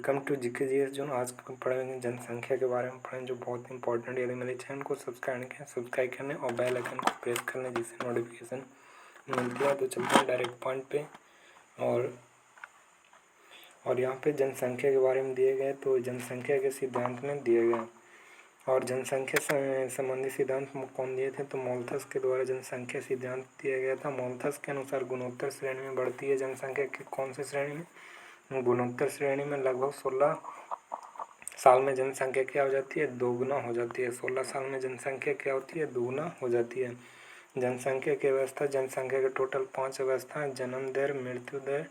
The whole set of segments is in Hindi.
Welcome to GK GS zone. आज पढ़ेंगे जनसंख्या के बारे में पढ़ेंगे, जो बहुत इंपॉर्टेंट। यदि मेरे चैनल को सब्सक्राइब करने और बेल आइकन को प्रेस कर लें जिससे नोटिफिकेशन मिलती है। तो चलते हैं डायरेक्ट पॉइंट पे। और यहाँ पे जनसंख्या के बारे में दिए गए, तो जनसंख्या के सिद्धांत में दिए गए। और जनसंख्या संबंधी सिद्धांत कौन दिए थे, तो माल्थस के द्वारा जनसंख्या सिद्धांत दिया गया था। माल्थस के अनुसार गुणोत्तर श्रेणी में बढ़ती है जनसंख्या की। कौन सी श्रेणी में? गुणोत्तर श्रेणी में। लगभग 16 साल में जनसंख्या क्या हो जाती है? दोगुना हो जाती है। 16 साल में जनसंख्या क्या होती है? दोगुना हो जाती है। जनसंख्या की अवस्था, जनसंख्या के टोटल 5 अवस्था हैं। जन्म दर, मृत्यु दर,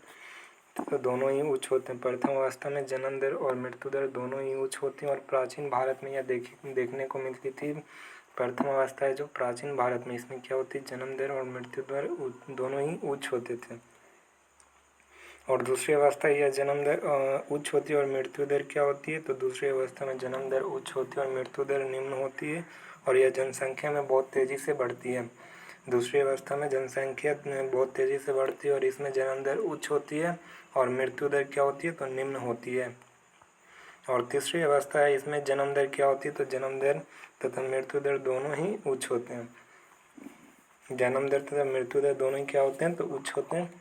तो दोनों ही उच्च होते हैं। प्रथम अवस्था में जन्म दर और मृत्यु दर दोनों ही उच्च होती हैं। और प्राचीन भारत में यह देखने को मिलती थी। प्रथम अवस्था है जो प्राचीन भारत में, इसमें क्या होती है? जन्म दर और मृत्यु दर दोनों ही उच्च होते थे। और दूसरी अवस्था यह जन्म दर उच्च होती है और मृत्यु दर क्या होती है? तो दूसरी अवस्था में जन्म दर उच्च होती है और मृत्यु दर निम्न होती है। और यह जनसंख्या में बहुत तेज़ी से बढ़ती है। दूसरी अवस्था में जनसंख्या बहुत तेज़ी से बढ़ती है और इसमें जन्म दर उच्च होती है और मृत्यु दर क्या होती है? तो निम्न होती है। और तीसरी अवस्था है, इसमें जन्म दर क्या होती है? तो जन्म दर तथा मृत्यु दर दोनों ही उच्च होते हैं। जन्म दर तथा मृत्यु दर दोनों ही क्या होते हैं? तो उच्च होते हैं।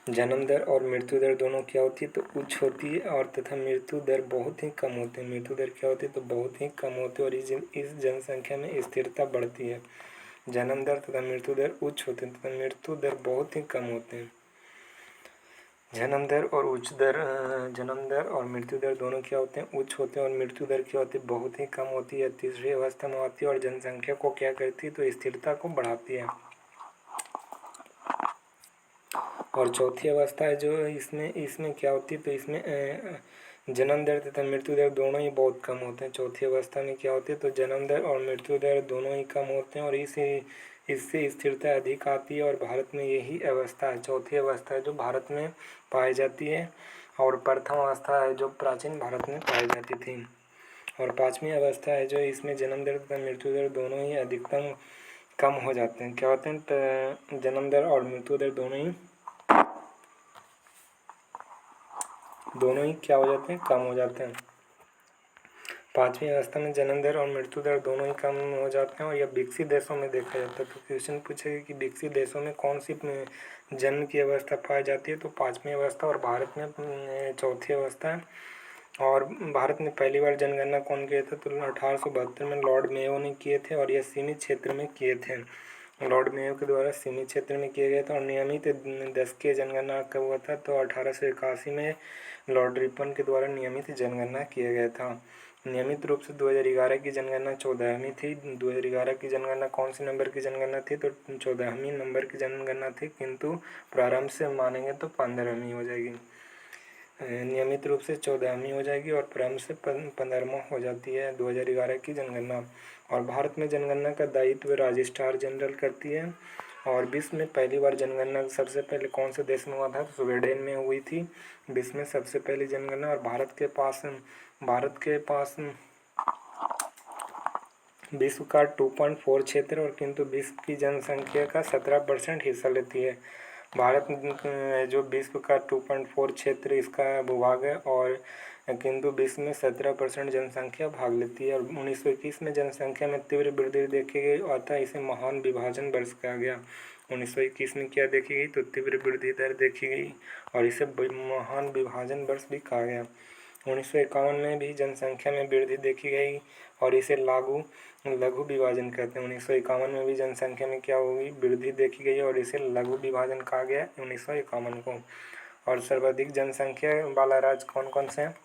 जन्म दर और मृत्यु दर दोनों क्या होती है? तो उच्च होती है। और तथा मृत्यु दर बहुत ही कम होती है। मृत्यु दर क्या होती है? तो बहुत ही कम होती है। और इस जनसंख्या में स्थिरता बढ़ती है। जन्म दर तथा मृत्यु दर उच्च होते हैं तथा मृत्यु दर बहुत ही कम होते हैं। जन्म दर और मृत्यु दर दोनों क्या होते हैं? उच्च होते हैं। और मृत्यु दर क्या होती है? बहुत ही कम होती है। तीसरी अवस्था में आती है और जनसंख्या को क्या करती है? तो स्थिरता को बढ़ाती है। और चौथी अवस्था है जो इसमें क्या होती है? तो इसमें जन्म दर तथा मृत्यु दर दोनों ही बहुत कम होते हैं। चौथी अवस्था में क्या होती है? तो जन्म दर और मृत्यु दर दोनों ही कम होते हैं और इससे स्थिरता अधिक आती है। और भारत में यही अवस्था है, चौथी अवस्था है जो भारत में पाई जाती है। और प्रथम अवस्था है जो प्राचीन भारत में पाई जाती थी। और पाँचवीं अवस्था है जो इसमें जन्म दर तथा मृत्यु दर दोनों ही अधिकतम कम हो जाते हैं। क्या होते हैं? तो जन्म दर और मृत्यु दर दोनों ही क्या हो जाते हैं? कम हो जाते हैं। पाँचवीं अवस्था में जन्म दर और मृत्यु दर दोनों ही कम हो जाते हैं। और यह विकसित देशों में देखा जाता है। तो क्वेश्चन पूछेगा कि विकसित देशों में कौन सी जन्म की अवस्था पाई जाती है? तो पाँचवीं अवस्था। और भारत में चौथी अवस्था है। और भारत में पहली बार जनगणना कौन किए थे? तो 1872 में लॉर्ड मेयो ने किए थे। और यह सीमित क्षेत्र में किए थे। लॉर्ड मेयो के द्वारा सीमित क्षेत्र में किए गए थे। और नियमित दशकीय जनगणना कब हुआ था? तो 1881 में लॉर्ड रिपन के द्वारा नियमित जनगणना किया गया था। नियमित रूप से 2011 की जनगणना 14वीं थी। 2011 की जनगणना कौन सी नंबर की जनगणना थी? तो 14वीं नंबर की जनगणना थी, किंतु प्रारंभ से मानेंगे तो 15वीं हो जाएगी। नियमित रूप से 14वीं हो जाएगी और प्रारंभ से 15वां हो जाती है 2011 की जनगणना। और भारत में जनगणना का दायित्व रजिस्ट्रार जनरल करती है। और विश्व में पहली बार जनगणना सबसे पहले कौन से देश में हुआ था? तो स्वीडन में हुई थी विश्व में सबसे पहली जनगणना। और भारत के पास विश्व का 2.4 क्षेत्र और किंतु विश्व की जनसंख्या का 17% हिस्सा लेती है। भारत जो विश्व का 2.4 क्षेत्र इसका भूभाग है और किंतु विश्व में 17% जनसंख्या भाग लेती है। और 1921 में जनसंख्या में तीव्र वृद्धि देखी गई, अतः इसे महान विभाजन वर्ष कहा गया। 1921 में क्या देखी गई? तो तीव्र वृद्धि दर देखी गई और इसे महान विभाजन वर्ष भी कहा गया। 1951 में भी जनसंख्या में वृद्धि देखी गई और इसे लघु विभाजन कहते हैं। 1951 में भी जनसंख्या में क्या होगी? वृद्धि देखी गई और इसे लघु विभाजन कहा गया 1951 को। और सर्वाधिक जनसंख्या वाला राज्य कौन कौन से हैं?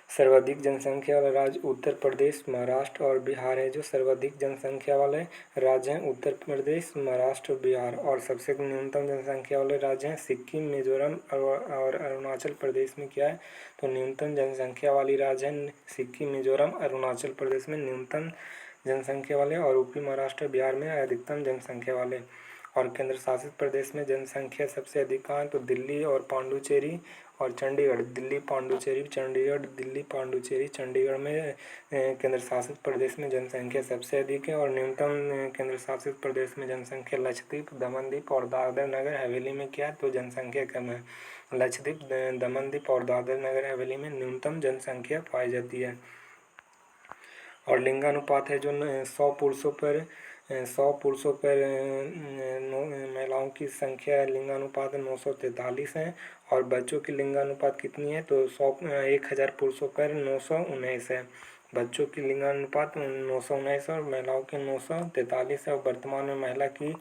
सर्वाधिक जनसंख्या वाला राज्य उत्तर प्रदेश, महाराष्ट्र और बिहार है। जो सर्वाधिक जनसंख्या वाले राज्य हैं उत्तर प्रदेश, महाराष्ट्र, बिहार। और सबसे न्यूनतम जनसंख्या वाले राज्य हैं सिक्किम, मिजोरम और अरुणाचल प्रदेश में क्या है? तो न्यूनतम जनसंख्या वाली राज्य हैं सिक्किम, मिजोरम, अरुणाचल प्रदेश में न्यूनतम जनसंख्या वाले और यूपी, महाराष्ट्र, बिहार में अधिकतम जनसंख्या वाले। और केंद्र शासित प्रदेश में जनसंख्या सबसे अधिक कहाँ है तो दिल्ली और पांडुचेरी और चंडीगढ़। दिल्ली पांडुचेरी चंडीगढ़, दिल्ली पांडुचेरी चंडीगढ़ में केंद्र शासित प्रदेश में जनसंख्या सबसे अधिक है। और न्यूनतम केंद्र शासित प्रदेश में जनसंख्या लक्षद्वीप, दमनदीप और दादर नगर हवेली में क्या है तो जनसंख्या कम है। लक्षद्वीप, दमनदीप और दादर नगर हवेली में न्यूनतम जनसंख्या पाई जाती है। और लिंगानुपात है जो 100 पुरुषों पर महिलाओं की संख्या लिंगानुपात 943 है। और बच्चों की लिंगानुपात कितनी है तो 1000 पुरुषों पर 919 है। बच्चों की लिंगानुपात 919 और महिलाओं की 943 है। और वर्तमान में महिला की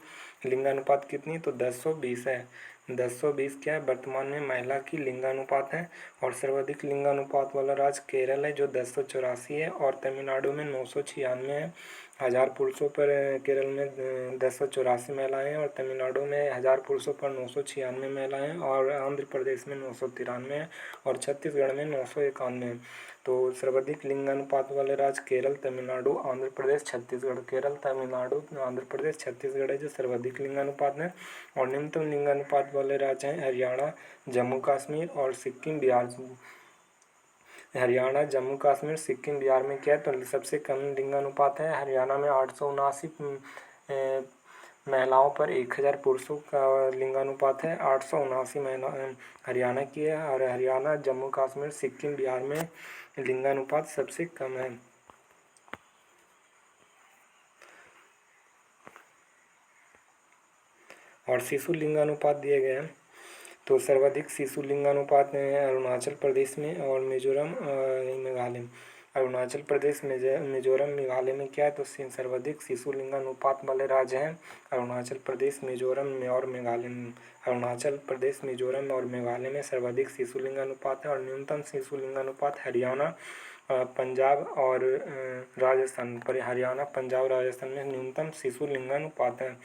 लिंगानुपात कितनी तो 1020 है। 1020 क्या है वर्तमान में महिला की लिंगानुपात है। और सर्वाधिक लिंगानुपात वाला राज्य केरल है जो 1084 है। और तमिलनाडु में 996 है। 1000 पुरुषों पर केरल में 1084 महिलाएं हैं और तमिलनाडु में 1000 पुरुषों पर 996 महिलाएं हैं। और आंध्र प्रदेश में 993 है और छत्तीसगढ़ में 991 है। तो सर्वाधिक लिंगानुपात वाले राज्य केरल, तमिलनाडु, आंध्र प्रदेश, छत्तीसगढ़। केरल, तमिलनाडु, आंध्र प्रदेश, छत्तीसगढ़ है जो सर्वाधिक लिंगानुपात है। और निम्नतम लिंगानुपात वाले राज्य हैं हरियाणा, जम्मू कश्मीर और सिक्किम, बिहार। हरियाणा, जम्मू कश्मीर, सिक्किम, बिहार में क्या है तो सबसे कम लिंगानुपात है। हरियाणा में 879 महिलाओं पर 1000 पुरुषों का लिंगानुपात है। 879 महिला हरियाणा की है। और हरियाणा, जम्मू कश्मीर, सिक्किम, बिहार में लिंगानुपात सबसे कम है। और शिशु लिंगानुपात दिए गए हैं तो सर्वाधिक शिशु लिंगानुपात अरुणाचल प्रदेश में और मिजोरम मेघालय में। अरुणाचल प्रदेश, मिजोरम, मेघालय में क्या है तो सर्वाधिक शिशु लिंगानुपात वाले राज्य हैं अरुणाचल प्रदेश, मिजोरम में और मेघालय में। अरुणाचल प्रदेश, मिजोरम और मेघालय में सर्वाधिक शिशु लिंगानुपात है। और न्यूनतम शिशु लिंगानुपात हरियाणा, पंजाब और राजस्थान पर। हरियाणा, पंजाब, राजस्थान में न्यूनतम शिशु लिंगानुपात है।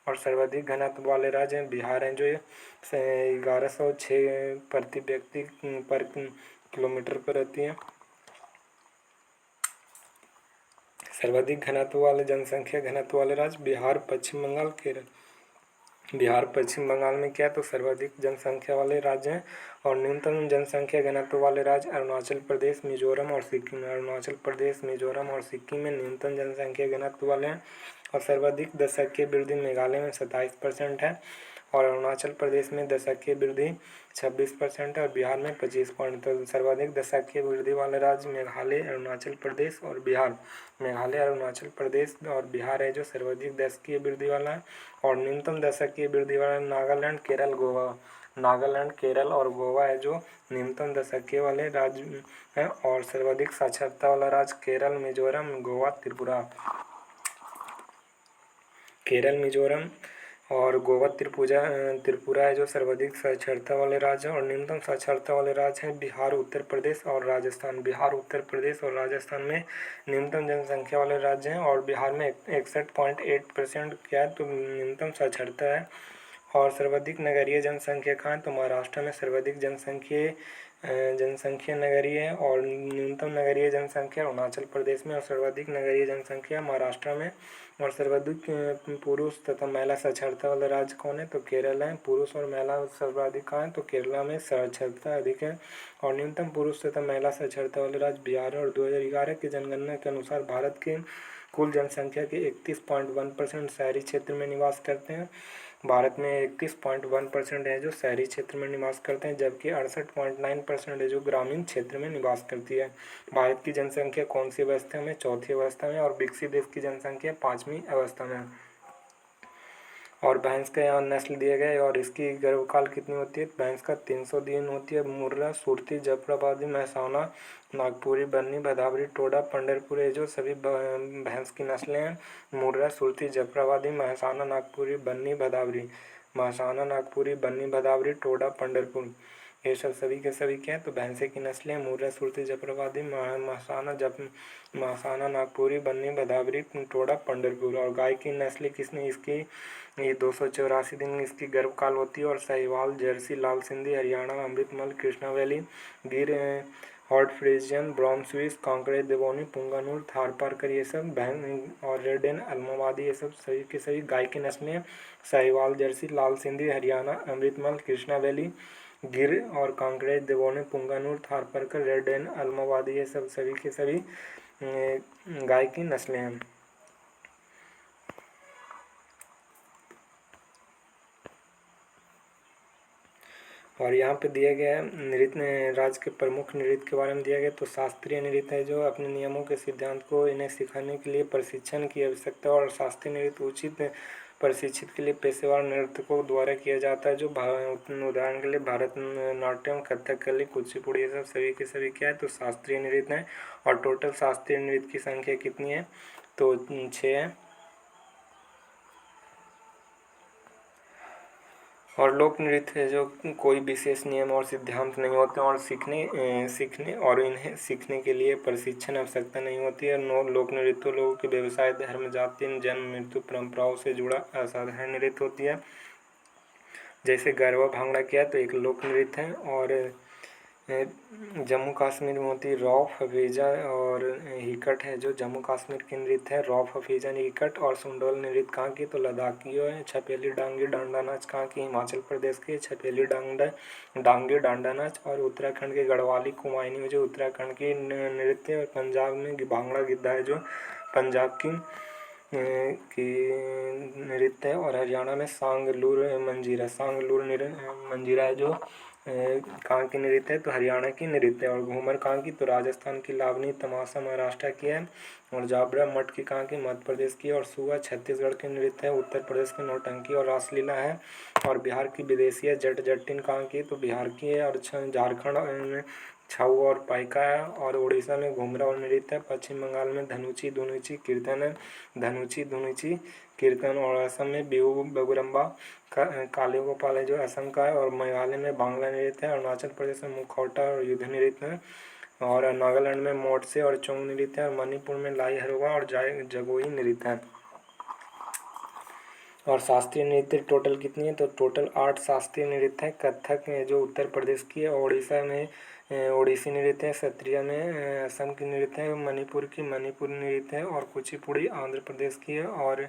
और सर्वाधिक घनत्व वाले राज्य हैं बिहार हैं जो 1106 प्रति व्यक्ति पर किलोमीटर पर रहती है। सर्वाधिक घनत्व वाले जनसंख्या घनत्व वाले राज्य बिहार, पश्चिम बंगाल, केरल। बिहार, पश्चिम बंगाल में क्या है तो सर्वाधिक जनसंख्या वाले राज्य हैं। और न्यूनतम जनसंख्या घनत्व वाले राज्य अरुणाचल प्रदेश, मिजोरम और सिक्किम। अरुणाचल प्रदेश, मिजोरम और सिक्किम में न्यूनतम जनसंख्या घनत्व वाले हैं। और सर्वाधिक दशकीय वृद्धि मेघालय में 27% है। और अरुणाचल प्रदेश में दशकीय वृद्धि 26% है। और बिहार में 25%। तो सर्वाधिक दशकीय वृद्धि वाले राज्य मेघालय, अरुणाचल प्रदेश और बिहार। मेघालय, अरुणाचल प्रदेश और बिहार है जो सर्वाधिक दशकीय वृद्धि वाला है। और न्यूनतम दशकीय वृद्धि वाला नागालैंड, केरल, गोवा। नागालैंड, केरल और गोवा है जो न्यूनतम दशकीय वाले राज्य हैं। और सर्वाधिक साक्षरता वाला राज्य केरल, मिजोरम, गोवा, त्रिपुरा। केरल, मिजोरम और गोवा, त्रिपुरा है जो सर्वाधिक साक्षरता वाले राज्य हैं। और न्यूनतम साक्षरता वाले राज्य हैं बिहार, उत्तर प्रदेश और राजस्थान। बिहार, उत्तर प्रदेश और राजस्थान में न्यूनतम जनसंख्या वाले राज्य हैं। और बिहार में 61.8% क्या है तो न्यूनतम साक्षरता है। और सर्वाधिक नगरीय जनसंख्या कहाँ है तो महाराष्ट्र में सर्वाधिक जनसंख्या नगरीय है। और न्यूनतम नगरीय जनसंख्या अरुणाचल प्रदेश में और सर्वाधिक नगरीय जनसंख्या महाराष्ट्र में। और सर्वाधिक पुरुष तथा महिला साक्षरता वाला राज्य कौन है तो केरल है। पुरुष और महिला सर्वाधिक कहाँ है तो केरला में साक्षरता अधिक है। और न्यूनतम पुरुष तथा महिला साक्षरता वाले राज्य बिहार है। और 2011 की जनगणना के अनुसार भारत के कुल जनसंख्या के 31.1% शहरी क्षेत्र में निवास करते हैं। भारत में 31.1% है जो शहरी क्षेत्र में निवास करते हैं, जबकि 68.9% है जो ग्रामीण क्षेत्र में निवास करती है। भारत की जनसंख्या कौन सी अवस्था में? चौथी अवस्था में। और विकसित देश की जनसंख्या 5वीं अवस्था में। और भैंस का यहाँ नस्ल दिया गया है और इसकी गर्भकाल कितनी होती है? भैंस का 300 दिन होती है। मुर्रा, सुरती, जाफराबादी, महसाना, नागपुरी, बन्नी, भदावरी, टोडा, पंढरपुर ये जो सभी भैंस की नस्लें हैं। मुर्रा, सुरती, जाफराबादी, महसाना, नागपुरी, बन्नी, भदावरी। महसाना, नागपुरी, बन्नी, भदावरी, टोडा, पंढरपुर ये सब सभी के सभी क्या है तो भैंसे की नस्लें मुर्रा, सुरती, जाफराबादी, महसाना, नागपुरी, बन्नी, भदावरी, टोडा, पंढरपुर। और गाय की नस्लें किसने इसकी ये 284 दिन इसकी गर्भकाल होती है। और साहिवाल, जर्सी, लाल सिंधी, हरियाणा, अमृतमल, कृष्णा वैली, गिर हॉट Friesian, Brown Swiss, Kankrej, Deoni, Punganur, Tharparkar, ये सब बहन और रेड एंड अलमावादी, ये सब सभी के सभी गाय की नस्लें हैं। साहिवाल, जर्सी, लाल सिंधी, हरियाणा, अमृतमल, कृष्णा वैली, गिर और कांकरेज, देवोनी, पुंगानूर, थारपारकर, रेड एंड अलमावादी, ये सब सभी के सभी गाय की नस्लें हैं। और यहाँ पे दिया गया है नृत्य राज्य के प्रमुख नृत्य के बारे में दिया गया। तो शास्त्रीय नृत्य है जो अपने नियमों के सिद्धांत को इन्हें सिखाने के लिए प्रशिक्षण की आवश्यकता, और शास्त्रीय नृत्य उचित प्रशिक्षित के लिए पेशेवर नर्तकों द्वारा किया जाता है। जो उदाहरण के लिए भरतनाट्यम, कथकली, कुचिपुड़ी, ये सब सभी के सभी क्या है तो शास्त्रीय नृत्य है। और टोटल शास्त्रीय नृत्य की संख्या कितनी है तो 6 है। और लोक नृत्य है जो कोई विशेष नियम और सिद्धांत नहीं होते और सीखने और इन्हें सीखने के लिए प्रशिक्षण आवश्यकता नहीं होती है। लोक नृत्य लोगों के व्यवसाय, धर्म, जाति, जन्म, मृत्यु, परंपराओं से जुड़ा असाधारण नृत्य होती है। जैसे गरबा, भांगड़ा किया तो एक लोक नृत्य है। और जम्मू कश्मीर में होती है रौफ, हफीजा और हिकट है जो जम्मू कश्मीर की नृत्य है। रौफ, हफीजा, हिकट और सुंडोल नृत्य कहाँ की तो लद्दाख की है। छपेली डांगी डांडा नाच कहाँ की हिमाचल प्रदेश की छपेली डांगी डांडा नाच। और उत्तराखंड के गढ़वाली कुमायूनी में जो उत्तराखंड की नृत्य। और पंजाब में भांगड़ा गिद्धा है जो पंजाब की नृत्य है। और हरियाणा में सांगलूर मंजीरा है जो कहाँ की नृत्य है तो हरियाणा की नृत्य है। और घूमर कहाँ की तो राजस्थान की, लावनी तमाशा महाराष्ट्र की है। और जाबरा मटकी कहाँ की मध्य प्रदेश की। और सुआ छत्तीसगढ़ की नृत्य है। उत्तर प्रदेश की नौटंकी और रासलीला है। और बिहार की विदेशी है जट जटिन कहाँ की तो बिहार की है। और झारखंड में छऊ और पाइका है। और उड़ीसा में घुमरा और नृत्य है। पश्चिम बंगाल में धनुची धुनुची कीर्तन है, धनुची धुनुची कीर्तन। और असम में बिहू बगुरम्बा काली गोपाल है जो असम का है। और मेघालय में बांग्ला नृत्य है। अरुणाचल प्रदेश में मुखौटा और युद्ध नृत्य है। और नागालैंड में मोटसे और चोंग नृत्य है। और मणिपुर में लाई हरवा और जगोई नृत्य है। और शास्त्रीय नृत्य टोटल कितनी है तो टोटल 8 शास्त्रीय नृत्य है। कथक है जो उत्तर प्रदेश की है। उड़ीसा में ओडिसी नृत्य है। सत्रिया में असम की नृत्य है। मणिपुर की मणिपुर नृत्य है। और कुचिपुड़ी आंध्र प्रदेश की है। और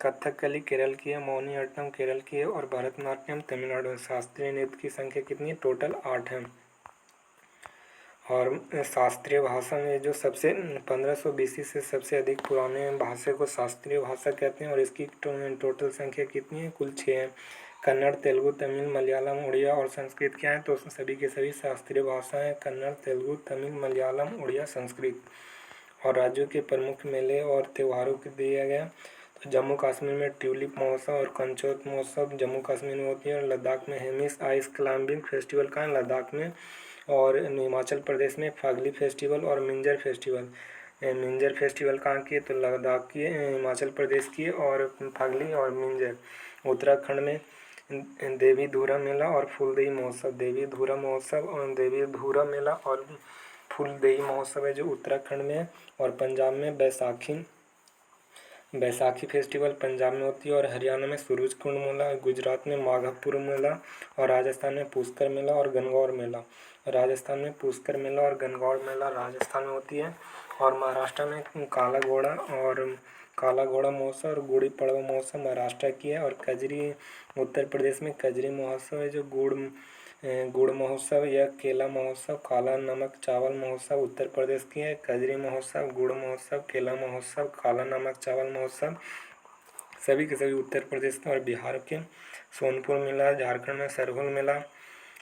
कथकली केरल की है। मोहिनीअट्टम केरल की है। और भरतनाट्यम तमिलनाडु। शास्त्रीय नृत्य की संख्या कितनी है टोटल 8 है। और शास्त्रीय भाषा में जो सबसे 1500 BC से सबसे अधिक पुराने भाषा को शास्त्रीय भाषा कहते हैं। और इसकी टोटल संख्या कितनी है कुल 6 है। कन्नड़, तेलुगु, तमिल, मलयालम, उड़िया और संस्कृत क्या है तो सभी के सभी शास्त्रीय भाषा हैं। कन्नड़, तेलुगु, तमिल, मलयालम, उड़िया, संस्कृत। और राज्यों के प्रमुख मेले और त्योहारों को दिया गया तो जम्मू कश्मीर में ट्यूलिप महोत्सव और कंचोत महोत्सव जम्मू कश्मीर में होती है। और लद्दाख में हेमिस आइस क्लाइंबिंग फेस्टिवल का है लद्दाख में। और हिमाचल प्रदेश में फागली फेस्टिवल और मिंजर फेस्टिवल। मिंजर फेस्टिवल कहाँ की है तो लद्दाख की है, हिमाचल प्रदेश की है। और फागली और मिंजर उत्तराखंड में देवी धुरा मेला और फूलदेई महोत्सव। देवी धुरा महोत्सव और देवी धुरा मेला और फूलदेई महोत्सव है जो उत्तराखंड में है। और पंजाब में बैसाखी फेस्टिवल पंजाब में होती है। और हरियाणा में सूरज कुंड मेला, गुजरात में माघपुर मेला। और राजस्थान में पुष्कर मेला और गणगौर मेला। राजस्थान में पुष्कर मेला और गणगौर मेला राजस्थान में होती है। और महाराष्ट्र में काला घोड़ा महोत्सव और गुड़ी पड़वा महोत्सव महाराष्ट्र की है। और कजरी उत्तर प्रदेश में कजरी महोत्सव है जो गुड़ महोत्सव या केला महोत्सव। काला नमक चावल महोत्सव उत्तर प्रदेश की है। कजरी महोत्सव, गुड़ महोत्सव, केला महोत्सव, काला नमक चावल महोत्सव सभी के सभी उत्तर प्रदेश के। और बिहार के सोनपुर मेला, झारखंड में सरहुल मेला।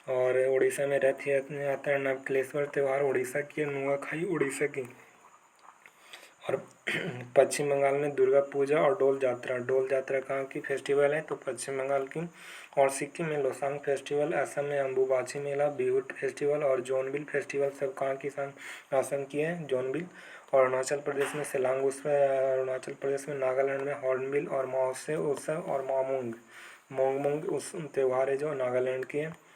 और उड़ीसा में रथ यात्रा, नवकलेश्वर त्यौहार उड़ीसा की, नुआखाई उड़ीसा की। और पश्चिम बंगाल में दुर्गा पूजा और डोल जात्रा कहाँ की फेस्टिवल है तो पश्चिम बंगाल की। और सिक्किम में लोसांग फेस्टिवल, असम में अम्बुबाची मेला, बिहू फेस्टिवल और जोनबिल फेस्टिवल सब कहाँ की असम की है जोनबिल। और अरुणाचल प्रदेश में सिलांग उत्सव, अरुणाचल प्रदेश में नागालैंड में हॉर्नबिल और महोत्सव उत्सव और मोंगमोंग त्यौहार है जो नागालैंड की है।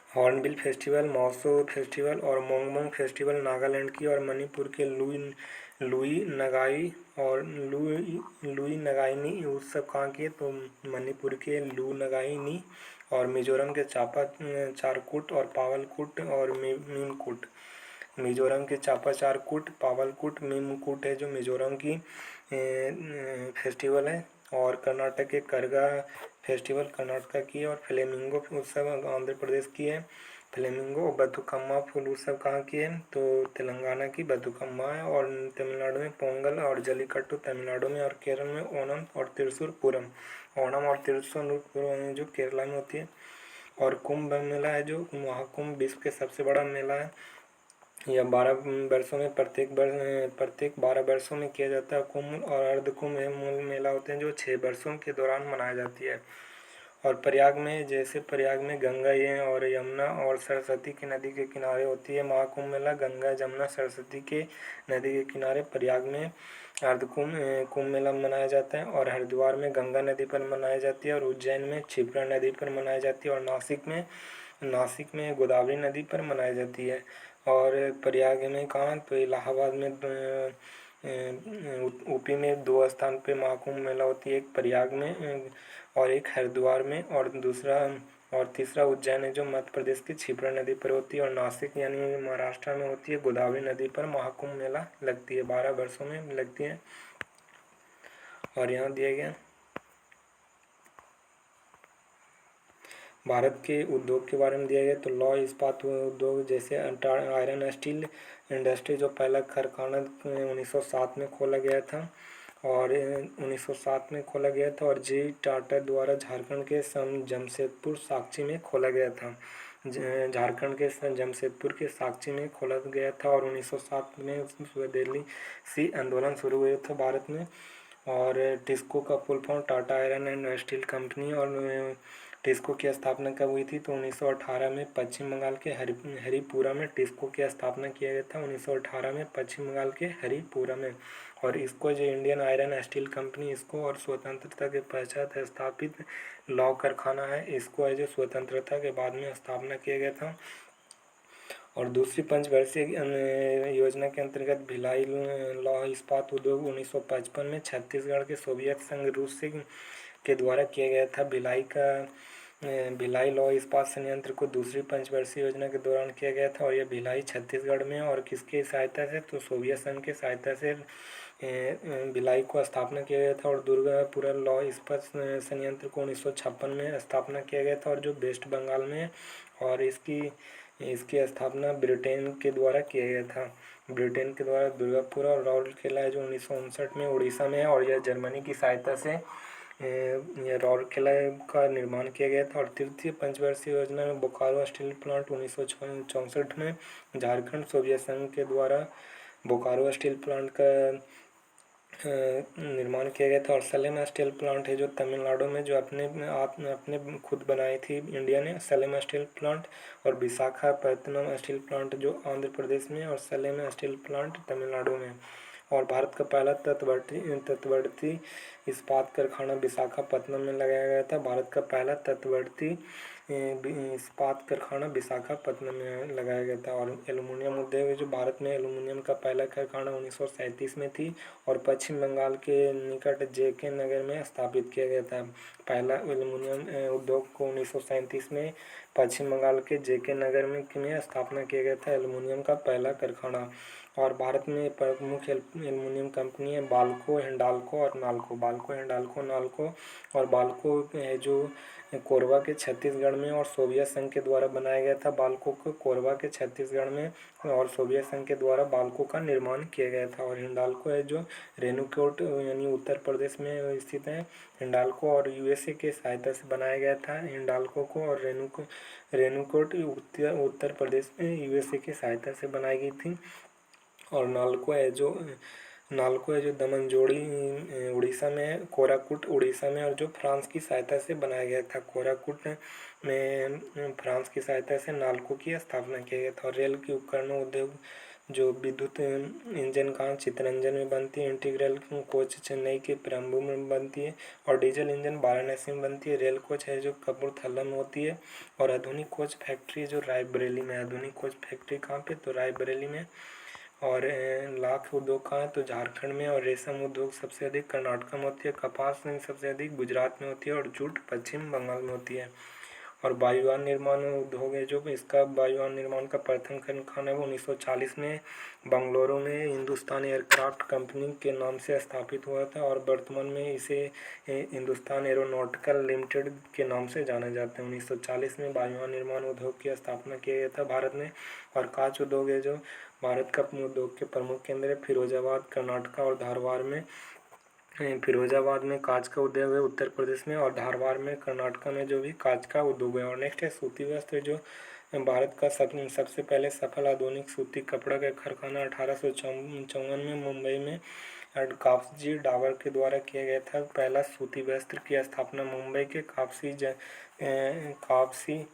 हॉर्नबिल फेस्टिवल, महोत्सव फेस्टिवल और मोंगमोंग फेस्टिवल नागालैंड की। और मणिपुर के लुई नगाई और लुई नगाई उत्सव कहाँ के, तो मणिपुर के लू नगाई और मिजोरम के चापा चारकूट और पावलकूट और मीमकूट। मिजोरम के चापा चारकूट, पावलकूट, मीमकूट है जो मिजोरम की फेस्टिवल है। और कर्नाटक के करगा फेस्टिवल कर्नाटक की है। और फ्लेमिंगो उत्सव आंध्र प्रदेश की है। फ्लेमिंगो। बथुकम्मा फूल उत्सव कहाँ की है, तो तेलंगाना की बथुकम्मा है। और तमिलनाडु में पोंगल और जल्लीकट्टू तमिलनाडु में। और केरल में ओणम और त्रिशूर पूरम। ओणम और त्रिशूर पूरम जो केरला में होती है। और कुंभ मेला है जो महाकुंभ विश्व के सबसे बड़ा मेला है। यह 12 वर्षों में प्रत्येक 12 वर्षों में किया जाता है। कुंभ और अर्ध कुंभ मूल मेला होते हैं जो 6 वर्षों के दौरान मनाई जाती है। और प्रयाग में, जैसे प्रयाग में गंगा ये और यमुना और सरस्वती की नदी के किनारे होती है महाकुंभ मेला। गंगा जमुना सरस्वती के नदी के किनारे प्रयाग में कुंभ मेला मनाया जाता है। और हरिद्वार में गंगा नदी पर मनाई जाती है। और उज्जैन में क्षिप्रा नदी पर मनाई जाती है। और नासिक में गोदावरी नदी पर मनाई जाती है। और प्रयाग में कहाँ, तो इलाहाबाद में यूपी में 2 स्थान पे महाकुंभ मेला होती है, एक प्रयाग में और एक हरिद्वार में। और तीसरा उज्जैन है जो मध्य प्रदेश की क्षिप्रा नदी पर होती है। और नासिक यानी महाराष्ट्र में होती है, गोदावरी नदी पर महाकुंभ मेला लगती है, 12 वर्षों में लगती है। और यहाँ दिया गया भारत के उद्योग के बारे में दिया गया, तो लौह इस्पात उद्योग जैसे आयरन स्टील इंडस्ट्री जो पहला कारखाना 1907 में खोला गया था। और 1907 में खोला गया था। और जी टाटा द्वारा झारखंड के जमशेदपुर साक्षी में खोला गया था। झारखंड के जमशेदपुर के साक्षी में खोला गया था। और 1907 में स्वदेशी सी आंदोलन शुरू हुए थे भारत में। और टिस्को का full form Tata iron and steel company. और टिस्को की स्थापना कब हुई थी, तो 1918 में पश्चिम बंगाल के हरिपुरा में टिस्को की स्थापना किया गया था, 1918 में पश्चिम बंगाल के हरिपुरा में। और इसको जो इंडियन आयरन स्टील कंपनी, इसको और स्वतंत्रता के पश्चात स्थापित लौह कारखाना है, इसको है जो स्वतंत्रता के बाद में स्थापना किया गया था। और दूसरी पंचवर्षीय योजना के अंतर्गत भिलाई लौह इस्पात उद्योग 1955 में छत्तीसगढ़ के सोवियत संघ रूस के द्वारा किया गया था। भिलाई लौह इस्पात संयंत्र को दूसरी पंचवर्षीय योजना के दौरान किया गया था। और यह भिलाई छत्तीसगढ़ में, और किसकी सहायता से, तो सोवियत संघ की सहायता से भिलाई को स्थापना किया गया था। और दुर्गापुरा लौह इस्पात संयंत्र को 1956 में स्थापना किया गया था, और जो वेस्ट बंगाल में। और इसकी स्थापना ब्रिटेन के द्वारा किया गया था। ब्रिटेन के द्वारा दुर्गापुरा और राउरकेला है जो 1959 में उड़ीसा में है। और यह जर्मनी की सहायता से यह राउरकेला का निर्माण किया गया था। और तृतीय पंचवर्षीय योजना में बोकारो स्टील प्लांट 1964 में झारखंड सोवियत संघ के द्वारा बोकारो स्टील प्लांट का निर्माण किया गया था। और सलेम स्टील प्लांट है जो तमिलनाडु में, जो अपने खुद बनाई थी इंडिया ने, सलेम स्टील प्लांट। और विशाखापत्तनम स्टील प्लांट जो आंध्र प्रदेश में, और सलेम स्टील प्लांट तमिलनाडु में। और भारत का पहला तटवर्ती इस्पात कारखाना विशाखापत्तनम में लगाया गया था। भारत का पहला तटवर्ती इस्पात कारखाना विशाखापत्तनम में लगाया गया था। और एल्युमिनियम उद्योग जो भारत में एल्युमिनियम का पहला कारखाना 1937 में थी, और पश्चिम बंगाल के निकट जेके नगर में स्थापित किया गया था। पहला एल्युमिनियम उद्योग को 1937 में पश्चिम बंगाल के जेके नगर में स्थापना किया गया था, एल्युमिनियम का पहला कारखाना। और भारत में प्रमुख एल्युमिनियम कंपनी है बाल्को, हिंडाल्को और नाल्को। बाल्को, हिंडाल्को, नाल्को। और बाल्को है जो कोरबा के छत्तीसगढ़ में और सोवियत संघ के द्वारा बनाया गया था। बाल्को को कोरबा के छत्तीसगढ़ में और सोवियत संघ के द्वारा बाल्को का निर्माण किया गया था। और हिंडाल्को है जो रेणुकूट यानी उत्तर प्रदेश में स्थित है। हिंडाल्को और यूएसए के सहायता से बनाया गया था हिंडाल्को को। और रेणुकूट उत्तर प्रदेश में यूएसए की सहायता से बनाई गई थी। और नाल्को है जो दमनजोड़ी उड़ीसा में है। कोराकुट उड़ीसा में, और जो फ्रांस की सहायता से बनाया गया था। कोराकुट में फ्रांस की सहायता से नाल्को की स्थापना किया गया था। और रेल के उपकरणों उद्योग जो विद्युत इंजन कहाँ चित्तरंजन में बनती है। इंटीग्रल कोच चेन्नई के पेरम्बू में बनती है। और डीजल इंजन वाराणसी में बनती है। रेल कोच है जो कपूरथला में होती है। और आधुनिक कोच फैक्ट्री जो रायबरेली में है। आधुनिक कोच फैक्ट्री कहाँ पे, तो रायबरेली में। और लाख उद्योग कहाँ है तो झारखंड में। और रेशम उद्योग सबसे अधिक कर्नाटक में होती है। कपास सबसे अधिक गुजरात में होती है। और जूट पश्चिम बंगाल में होती है। और वायुयान निर्माण उद्योग है जो इसका वायुयान निर्माण का प्रथम कारखाना है वो 1940 में बंगलुरु में हिंदुस्तान एयरक्राफ्ट कंपनी के नाम से स्थापित हुआ था। और वर्तमान में इसे हिंदुस्तान एरोनॉटिकल लिमिटेड के नाम से जाना जाता है। 1940 में वायुयान निर्माण उद्योग की स्थापना किया गया था भारत में। और कांच उद्योग है जो भारत का उद्योग के प्रमुख केंद्र है फिरोजाबाद कर्नाटक और धारवाड़ में। फिरोजाबाद में कांच का उद्योग है उत्तर प्रदेश में। और धारवाड़ में कर्नाटक में जो भी कांच का उद्योग है। और नेक्स्ट है सूती वस्त्र जो भारत का सबसे पहले सफल आधुनिक सूती कपड़ा का कारखाना 1854 में मुंबई में कापसी डाबर के द्वारा किया गया था। पहला सूती वस्त्र की स्थापना मुंबई के कापसी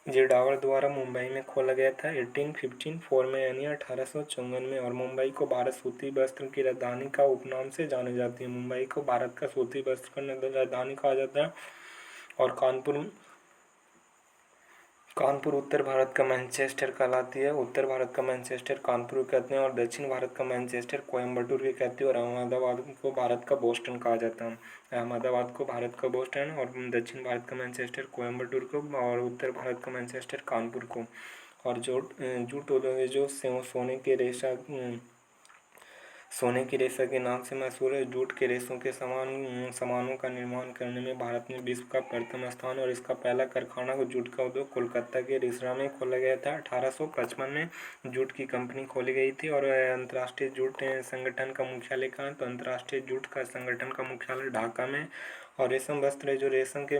जिडावर द्वारा मुंबई में खोला गया था 1854 में यानी 1854 में। और मुंबई को भारत सूती वस्त्र की राजधानी का उपनाम से जाने जाती है। मुंबई को भारत का सूती वस्त्र का राजधानी कहा जाता है। और कानपुर उत्तर भारत का मैनचेस्टर कहलाती है। उत्तर भारत का मैनचेस्टर कानपुर कहते हैं। और दक्षिण भारत का मैनचेस्टर कोयम्बटूर के कहते हैं। और अहमदाबाद को भारत का बोस्टन कहा जाता है। अहमदाबाद को भारत का बोस्टन और दक्षिण भारत का मैनचेस्टर कोयम्बटूर को और उत्तर भारत का मैनचेस्टर कानपुर को। और जूट उद्योग है जो सोने की रेशा के नाम से मशहूर है। जूट के रेशों के सामानों का निर्माण करने में भारत में विश्व का प्रथम स्थान। और इसका पहला कारखाना जूट का उद्योग कोलकाता के रिसरा में खोला गया था। 1855 में जूट की कंपनी खोली गई थी। और अंतर्राष्ट्रीय जूट संगठन का मुख्यालय कहाँ है तो अंतर्राष्ट्रीय जूट का संगठन का मुख्यालय ढाका में। और रेशम वस्त्र है जो रेशम के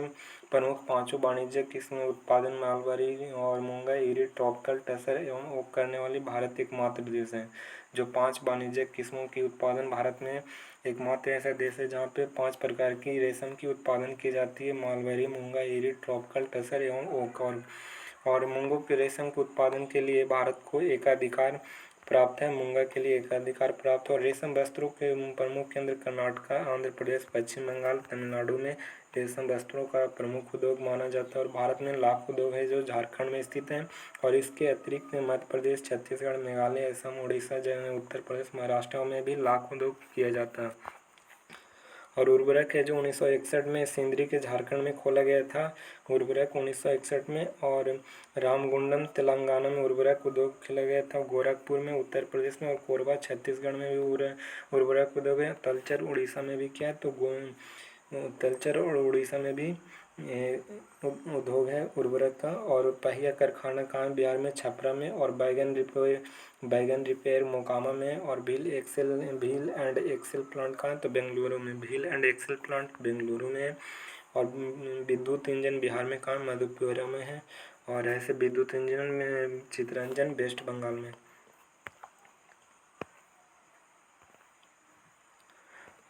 प्रमुख पांचों वाणिज्यिक किस्में उत्पादन मालवारी और मूंगा एरी ट्रॉपिकल टसर एवं ओक करने वाली भारत एकमात्र देश है। जो 5 वाणिज्यिक किस्मों की उत्पादन भारत में एकमात्र ऐसा देश है जहाँ पे 5 प्रकार की रेशम की उत्पादन की जाती है मालवारी मूंगा एरी ट्रॉपिकल टसर एवं ओक। और मूंगों के रेशम के उत्पादन के लिए भारत को एकाधिकार प्राप्त है। मूंगा के लिए एकाधिकार प्राप्त और रेशम वस्त्रों के प्रमुख केंद्र कर्नाटक आंध्र प्रदेश पश्चिम बंगाल तमिलनाडु में रेशम वस्त्रों का प्रमुख उद्योग माना जाता है। और भारत में लाख उद्योग है जो झारखंड में स्थित है। और इसके अतिरिक्त मध्य प्रदेश छत्तीसगढ़ मेघालय असम उड़ीसा उत्तर प्रदेश महाराष्ट्र में भी लाख उद्योग किया जाता है। और उर्वरक है जो 1961 में सिंदरी के झारखंड में खोला गया था। उर्वरक 1961 में। और रामगुंडम तेलंगाना में उर्वरक उद्योग खोला गया था। गोरखपुर में उत्तर प्रदेश में। और कोरबा छत्तीसगढ़ में भी उर्वरक उद्योग है। तलचर उड़ीसा में भी क्या है तो तलचर और उड़ीसा में भी उद्योग है उर्वरक का। और पहिया कारखाना कहाँ बिहार में छपरा में। और बैगन रिपेयर मोकामा में। और व्हील एंड एक्सेल प्लांट कहाँ तो बेंगलुरु में। Wheel and axle plant Bengaluru में है। और विद्युत इंजन बिहार में कहाँ मधुपुरा में है। और ऐसे विद्युत इंजन में चितरंजन वेस्ट बंगाल में।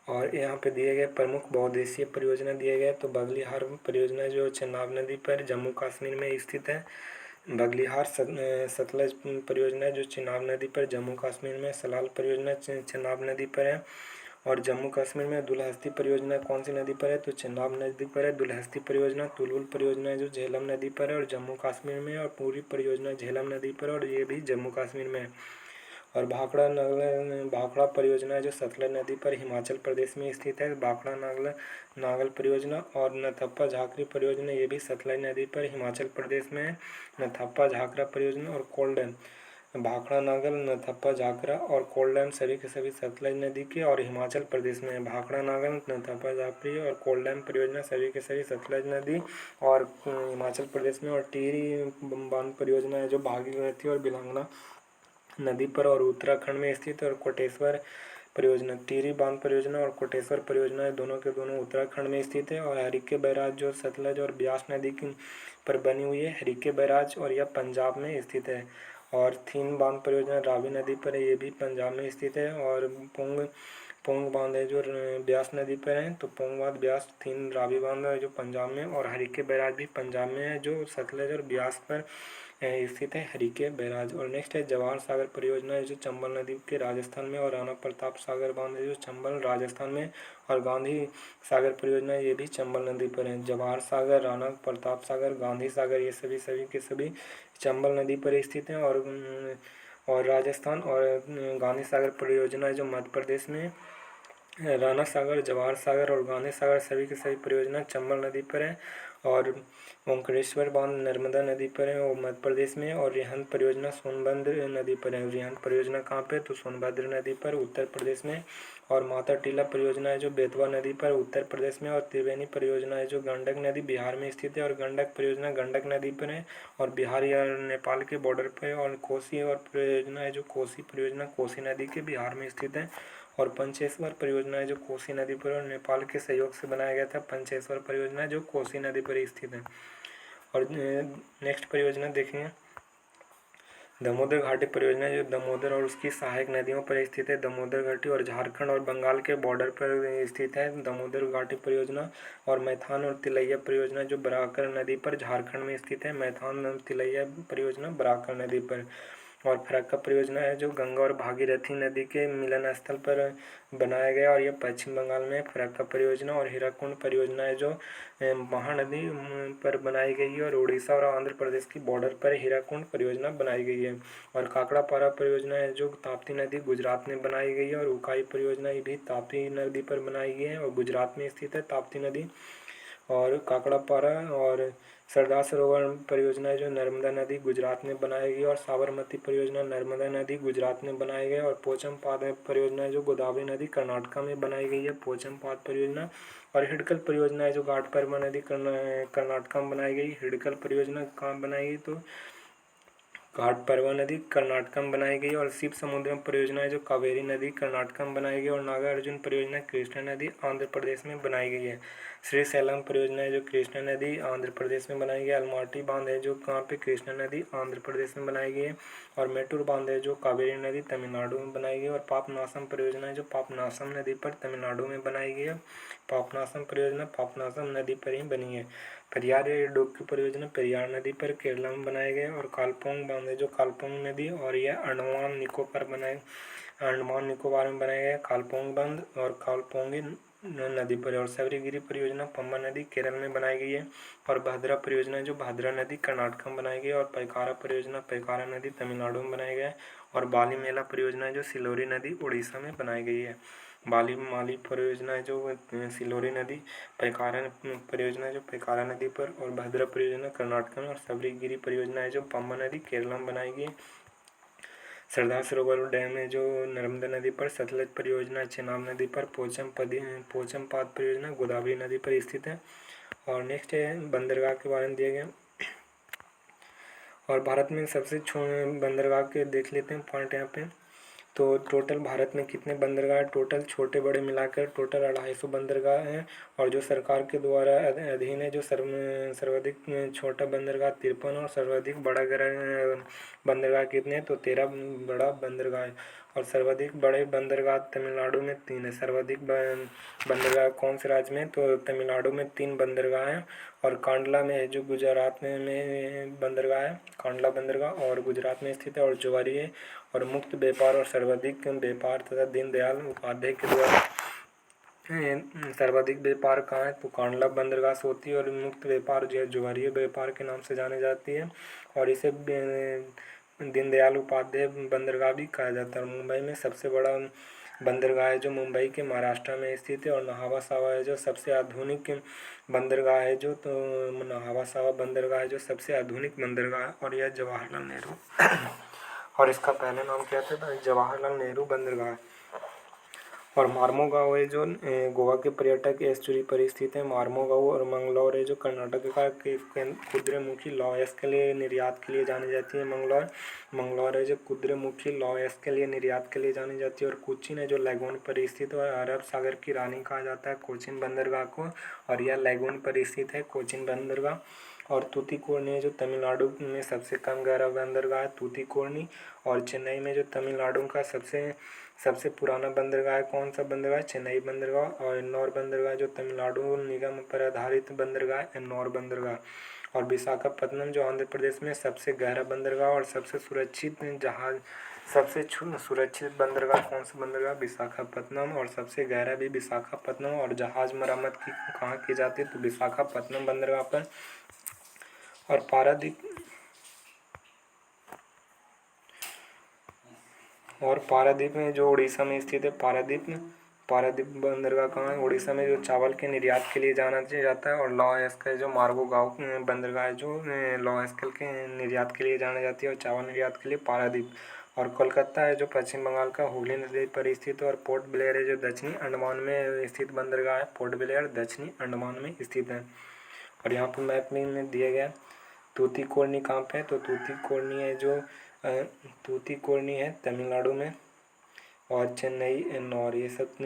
और यहाँ पे दिए गए प्रमुख बहुउद्देशीय परियोजना दिए गए तो बगलिहार परियोजना जो चेनाब नदी पर जम्मू कश्मीर में स्थित है। बगलिहार सतलज परियोजना जो चेनाब नदी पर जम्मू कश्मीर में। सलाल परियोजना चेनाब नदी पर है। और जम्मू कश्मीर में दुलहस्ती परियोजना कौन सी नदी पर है तो चेनाब नदी पर है दुलहस्ती परियोजना। तुलुल परियोजना जो झेलम नदी पर है और जम्मू कश्मीर में। और पूरी परियोजना झेलम नदी पर और ये भी जम्मू कश्मीर में है। और भाखड़ा परियोजना जो सतलज नदी पर हिमाचल प्रदेश में स्थित है। भाखड़ा नागल परियोजना। और नथप्पा झाकरी परियोजना ये भी सतलज नदी पर हिमाचल प्रदेश में है। नथप्पा झाकरा परियोजना और कोल डैम भाखड़ा नागल नथप्पा झाकरा और कोल डैम सभी के सभी सतलज नदी के और हिमाचल प्रदेश में है। भाखड़ा नागल नथप्पा झाकरी और कोल डैम परियोजना सभी के सभी सतलज नदी और हिमाचल प्रदेश में। और टिहरी बांध परियोजना है जो भागीरथी और बिलंगना नदी पर और उत्तराखंड में स्थित। और कोटेश्वर परियोजना टिहरी बांध परियोजना और कोटेश्वर परियोजना दोनों के दोनों उत्तराखंड में स्थित है। और हरिके बैराज जो सतलज और ब्यास नदी की पर बनी हुई है हरिके बैराज और यह पंजाब में स्थित है। और थीन बांध परियोजना रावी नदी पर है ये भी पंजाब में स्थित है। और पोंग बांध है जो ब्यास नदी पर है तो पोंग बांध ब्यास थीन रावी बांध है जो पंजाब में। और हरिके बैराज भी पंजाब में है जो सतलज और ब्यास पर स्थित है हरिके बैराज। और नेक्स्ट है जवाहर सागर परियोजना है जो चंबल नदी के राजस्थान में। और राणा प्रताप सागर बांध है जो चंबल राजस्थान में। और गांधी सागर परियोजना ये भी चंबल नदी पर है। जवाहर सागर राणा प्रताप सागर गांधी सागर ये सभी के सभी चंबल नदी पर स्थित हैं। और राजस्थान, और गांधी सागर परियोजना है जो मध्य प्रदेश में, राणा सागर, जवाहर सागर और गांधी सागर सभी की सभी परियोजना चंबल नदी पर है। और ओंकारेश्वर बांध नर्मदा नदी पर है, वो मध्य प्रदेश में। और रिहंद परियोजना सोनभद्र नदी पर है। रिहंद परियोजना कहाँ पे, तो सोनभद्र नदी पर उत्तर प्रदेश में। और माता टीला परियोजना है जो बेतवा नदी पर उत्तर प्रदेश में। और त्रिवेणी परियोजना है जो गंडक नदी बिहार में स्थित है, और गंडक परियोजना गंडक नदी पर है और बिहार या नेपाल के बॉर्डर पर। और कोसी और परियोजना है जो कोसी परियोजना कोसी नदी के बिहार में स्थित है। और पंचेश्वर परियोजना है जो कोसी नदी पर और नेपाल के सहयोग से बनाया गया था। पंचेश्वर परियोजना जो कोसी नदी पर स्थित है। और नेक्स्ट परियोजना देखेंगे दामोदर घाटी परियोजना जो दामोदर और उसकी सहायक नदियों पर स्थित है। दामोदर घाटी और झारखंड और बंगाल के बॉर्डर पर स्थित है दामोदर घाटी परियोजना। और मैथान और तिलैया परियोजना जो बराकर नदी पर झारखंड में स्थित है। मैथान और तिलैया परियोजना बराकर नदी पर। और फरक्का परियोजना है जो गंगा और भागीरथी नदी के मिलन स्थल पर बनाया गया और यह पश्चिम बंगाल में फरक्का परियोजना। और हीराकुंड परियोजना है जो महानदी पर बनाई गई है और उड़ीसा और आंध्र प्रदेश की बॉर्डर पर हीराकुंड परियोजना बनाई गई है। और काकड़ापारा परियोजना है जो ताप्ती नदी गुजरात में बनाई गई है। और उकाई परियोजना भी ताप्ती नदी पर बनाई गई है और गुजरात में स्थित है ताप्ती नदी। और काकड़ापारा और सरदार सरोवर परियोजना है जो नर्मदा नदी गुजरात में बनाई गई। और साबरमती परियोजना नर्मदा नदी गुजरात में बनाई गई। और पोचमपाद परियोजना है जो गोदावरी नदी कर्नाटका में बनाई गई है पोचमपाद परियोजना। और हिडकल परियोजना है जो घाटपर्मा नदी कर्नाटका में बनाई गई। हिडकल परियोजना कहाँ बनाई गई, तो घाटपर्वा नदी कर्नाटक में बनाई गई। और शिव समुद्रम परियोजना है जो कावेरी नदी कर्नाटक में बनाई गई। और नागार्जुन परियोजना कृष्णा नदी आंध्र प्रदेश में बनाई गई है। श्री सैलम परियोजना है जो कृष्णा नदी आंध्र प्रदेश में बनाई गई है। अलमाटी बांध है जो कहाँ पे कृष्णा नदी आंध्र प्रदेश में बनाई गई है। और मेटूर बांध है जो कावेरी नदी तमिलनाडु में बनाई गई है। और पापनासम परियोजना है जो पापनासम नदी पर तमिलनाडु में बनाई गई है। पापनासम परियोजना पापनासम नदी पर ही बनी है। पेरियार डोकी परियोजना पेरियार नदी पर केरला में बनाए गए। और कालपोंग बांध है जो कालपोंग नदी और यह अंडमान निकोबार में बनाया गया कालपोंग बांध और कालपोंग नदी पर। और सबरीगिरी परियोजना पंबा नदी केरल में बनाई गई है। और भादरा परियोजना जो भादरा नदी कर्नाटक में बनाई गई है। और पैकारा परियोजना पैकारा नदी तमिलनाडु में बनाई गई है। और बाली मेला परियोजना जो सिलोरी नदी उड़ीसा में बनाई गई है। बाली माली परियोजना है जो सिलोरी नदी, पैकारा परियोजना है जो पैकारा नदी पर। और भद्रा परियोजना कर्नाटक में। और सबरीगिरी परियोजना है जो पंबा नदी केरला में बनाई गई। सरदार सरोवर डैम है जो नर्मदा नदी पर। सतलज परियोजना चेनाब नदी पर। पोचमपाद परियोजना गोदावरी नदी पर स्थित है। और नेक्स्ट है बंदरगाह के बारे में दिया गया। और भारत में सबसे बंदरगाह के देख लेते हैं पॉइंट यहाँ पे। तो टोटल भारत में कितने बंदरगाह हैं, टोटल छोटे बड़े मिलाकर टोटल 250 बंदरगाह हैं। और जो सरकार के द्वारा अधीन है जो सर्वाधिक छोटा बंदरगाह 53 और सर्वाधिक बड़ा बंदरगाह कितने हैं, तो 13 बड़ा बंदरगाह है। और सर्वाधिक बड़े बंदरगाह तमिलनाडु में 3 है। सर्वाधिक बंदरगाह कौन से राज्य में, तो तमिलनाडु में 3 बंदरगाह हैं। और कांडला में है जो गुजरात में बंदरगाह है कांडला बंदरगाह और गुजरात में स्थित है। और जुआरी है। और मुक्त व्यापार और सर्वाधिक व्यापार तथा दीनदयाल उपाध्याय के द्वारा सर्वाधिक व्यापार कहाँ है, तो कांडला बंदरगाह से होती है। और मुक्त व्यापार जो है जुआरी व्यापार के नाम से जानी जाती है। और इसे दीनदयाल उपाध्याय बंदरगाह भी कहा जाता है। मुंबई में सबसे बड़ा बंदरगाह है जो मुंबई के महाराष्ट्र में स्थित है। और नहावा सावा है जो सबसे आधुनिक बंदरगाह है जो, तो नहावा सावा बंदरगाह है जो सबसे आधुनिक बंदरगाह है। और यह जवाहरलाल नेहरू और इसका पहला नाम क्या था, जवाहरलाल नेहरू बंदरगाह। और मार्मोगांव है जो गोवा के पर्यटक एस्चुरी पर स्थित है। मार्मोगांव और मंगलौर है जो कर्नाटक का कुद्रेमुखी लॉयस के लिए निर्यात के लिए जानी जाती है। मंगलौर है जो कुद्रेमुखी लॉयस के लिए निर्यात के लिए जानी जाती है। और कोचीन है जो लैगून पर स्थित है। अरब सागर की रानी कहा जाता है कोचीन बंदरगाह को। और यह लैगून पर स्थित है कोचीन बंदरगाह। और तूतीकोर्नी है जो तमिलनाडु में सबसे कम गहरा बंदरगाह है तूतीकोर्नी। और चेन्नई में जो तमिलनाडु का सबसे पुराना बंदरगाह है कौन सा बंदरगाह, चेन्नई बंदरगाह। और एन्नौर बंदरगाह जो तमिलनाडु निगम पर आधारित बंदरगाह है एन्नौर बंदरगाह। और विशाखापत्तनम जो आंध्र प्रदेश में सबसे गहरा बंदरगाह और सबसे सुरक्षित बंदरगाह कौन सा बंदरगाह, विशाखापत्तनम। और सबसे गहरा भी विशाखापत्तनम। और जहाज मरम्मत की कहाँ की जाती है, तो विशाखापत्तनम बंदरगाह पर। और और पारादीप में जो उड़ीसा में स्थित है, पारादीप बंदरगाह कहाँ है? उड़ीसा में, जो चावल के निर्यात के लिए जाना जाता है। और लॉ एस्कल जो मार्गो गांव बंदरगाह है, जो लॉ एस्कल के निर्यात के लिए जाना जाती है, और चावल निर्यात के लिए पारादीप। और कोलकाता है जो पश्चिम बंगाल का हुगली नदी पर स्थित है। और पोर्ट ब्लेयर है जो दक्षिणी अंडमान में स्थित बंदरगाह है। पोर्ट ब्लेयर दक्षिणी अंडमान में स्थित है। और यहाँ पर मैप में दिया गया तूतीकोरनी कहाँ पे है? तो तूतीकोरनी है जो तूतीकोरनी है तमिलनाडु में। और चेन्नई एन्नौर, ये सब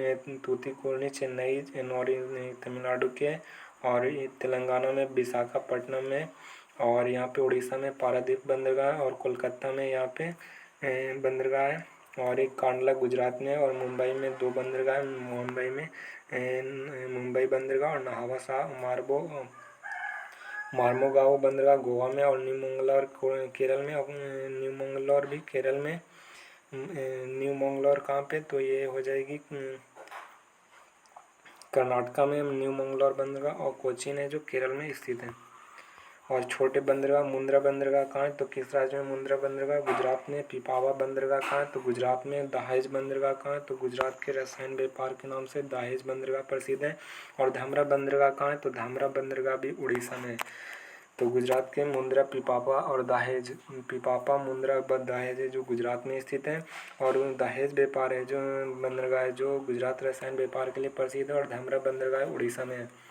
तूतीकोरनी, चेन्नई एन्नौर तमिलनाडु के है। और ये तेलंगाना में विशाखापट्टनम में। और यहाँ पे उड़ीसा में पारादीप बंदरगाह है। और कोलकाता में यहाँ पे बंदरगाह है। और एक कांडला गुजरात में है। और मुंबई में 2 बंदरगाह है। मुंबई में मुंबई बंदरगाह और नहावा मार्मोगाओ बंदरगाह गोवा में। और न्यू मंगलौर केरल में। और न्यू मंगलौर भी केरल में। न्यू मंगलौर कहाँ पे? तो ये हो जाएगी कर्नाटका में न्यू मंगलौर बंदरगाह। और कोचीन है जो केरल में स्थित है। और छोटे बंदरगाह मुंद्रा बंदरगाह कहाँ है? तो किस राज्य में मुंद्रा बंदरगाह? गुजरात में। पिपावा बंदरगाह कहाँ है? तो गुजरात में। दहेज बंदरगाह कहाँ है? तो गुजरात के रसायन व्यापार के नाम से दहेज बंदरगाह प्रसिद्ध है। और धामरा बंदरगाह कहाँ है? तो धामरा बंदरगाह भी उड़ीसा में है। तो गुजरात के मुंद्रा, पिपावा और दहेज, पिपापा, मुंद्रा, दहेज है जो गुजरात में स्थित है। और दहेज व्यापार है जो बंदरगाह है जो गुजरात रसायन व्यापार के लिए प्रसिद्ध है। और धामरा बंदरगाह उड़ीसा में है।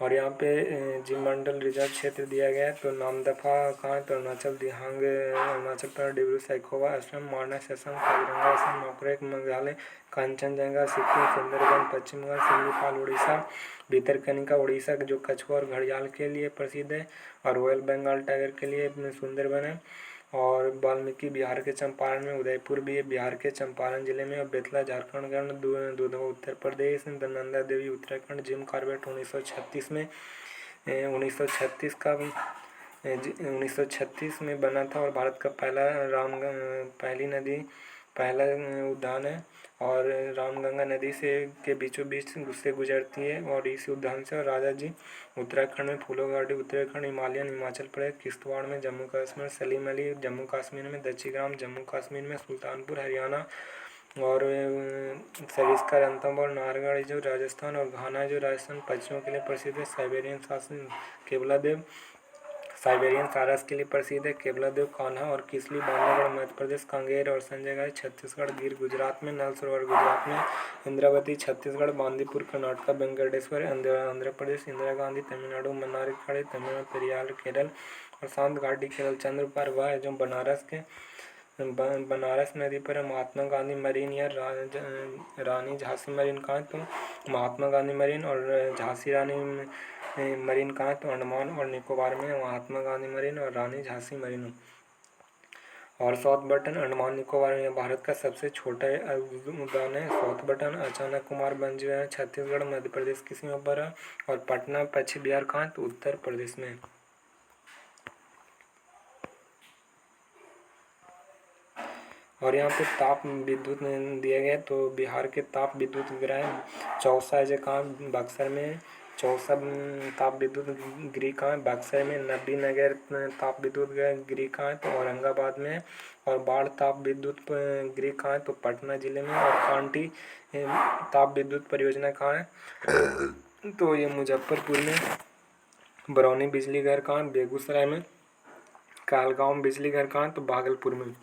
और यहाँ पे जीव मंडल रिजर्व क्षेत्र दिया गया है। तो नामदफा कहाँ है? तो अरुणाचल, दिहांग अरुणाचल प्रदेश, डिब्रू सैखोवा असम, मानस असम, काजीरंगा असम, नोकरेक मेघालय, कंचनजंगा सिक्किम, सुंदरबन पश्चिम बंगाल, सिमलीपाल उड़ीसा, भितरकनिका उड़ीसा जो कछुआ और घड़ियाल के लिए प्रसिद्ध है। और रॉयल बंगाल टाइगर के लिए सुंदरबन है। और वाल्मीकि बिहार के चंपारण में, उदयपुर भी है बिहार के चंपारण जिले में। और बेतला झारखंड, दुधवा उत्तर प्रदेश, नंदा देवी उत्तराखंड, जिम कॉर्बेट 1936 में 1936 में बना था। और भारत का पहला उद्यान है। और रामगंगा नदी के बीचों बीच से गुजरती है। और इस उद्यान से राजा जी उत्तराखंड में, फूलो घाटी उत्तराखंड, हिमाचल प्रदेश, किश्तवाड़ में, जम्मू कश्मीर, सलीम अली जम्मू कश्मीर में, दच्छीग्राम जम्मू कश्मीर में, सुल्तानपुर हरियाणा, और सरिस्का रणथंभौर नाहरगढ़ जो राजस्थान, और घाना जो राजस्थान पक्षियों के लिए प्रसिद्ध है। साइबेरियन सारस के लिए प्रसिद्ध है केवलादेव कान्हा। और किसली बांधवगढ़ मध्य प्रदेश, कांगेर और संजय गाय छत्तीसगढ़, गिर गुजरात में, नल सरोवर गुजरात में, इंद्रावती छत्तीसगढ़, बांदीपुर कर्नाटक, वेंकटेश्वर आंध्र प्रदेश, इंदिरा गांधी तमिलनाडु, मन्नारखाड़ी तमिलनाडु, पेरियार केरल, और शांत घाटी केरल। चंद्रपार वह है जो बनारस नदी पर है। महात्मा गांधी मरीन या रानी झांसी मरीन कहाँ है? तो महात्मा गांधी मरीन। और झांसी रानी मरीन कहाँ है? तो अंडमान और निकोबार में महात्मा गांधी मरीन और रानी झांसी मरीन। और साउथ बटन अंडमान निकोबार में भारत का सबसे छोटा उद्यान है। साउथ बटन अचानक कुमार बंजी है छत्तीसगढ़ मध्य प्रदेश की सीमा पर है। और पटना पश्चिम बिहार कहाँ है? तो उत्तर प्रदेश में। और यहाँ पे ताप विद्युत दिया गया है। तो बिहार के ताप विद्युत गृह चौसा है जो कहाँ? बक्सर में। चौसा ताप विद्युत गृह कहाँ है? बक्सर में। नबीनगर ताप विद्युत गृह कहाँ है? तो औरंगाबाद में। और बाढ़ ताप विद्युत गृह कहाँ है? तो पटना जिले में। और कांटी ताप विद्युत परियोजना कहाँ है? तो ये मुजफ्फरपुर में। बरौनी बिजली घर कहाँ है? बेगूसराय में। कहलगांव बिजली घर कहाँ है? तो भागलपुर में।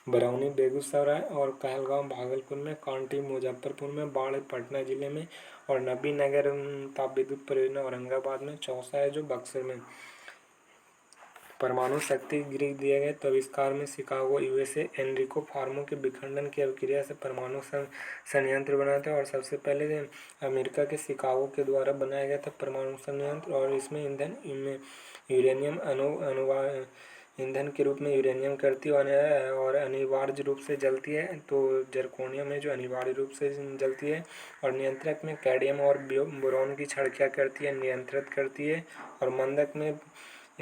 बरौनी बेगूसराय और कहलगांव भागलपुर में, कांटी मुजफ्फरपुर में, बाढ़ पटना जिले में, और नबीनगर ताप विद्युत परियोजना औरंगाबाद में, चौसा है जो बक्सर में। परमाणु शक्ति गृह दिया गया तो आविष्कार में शिकागो यूएसए एनरिको फार्मो के विखंडन की अभिक्रिया से परमाणु संयंत्र बना था। और सबसे पहले अमेरिका के शिकागो के द्वारा बनाया गया था परमाणु संयंत्र। और इसमें यूरेनियम ईंधन के रूप में यूरेनियम करती है और अनिवार्य रूप से जलती है। तो जर्कोनियम है जो अनिवार्य रूप से जलती है। और नियंत्रक में कैडमियम और बोरॉन की छड़कियाँ करती है, नियंत्रित करती है। और मंदक में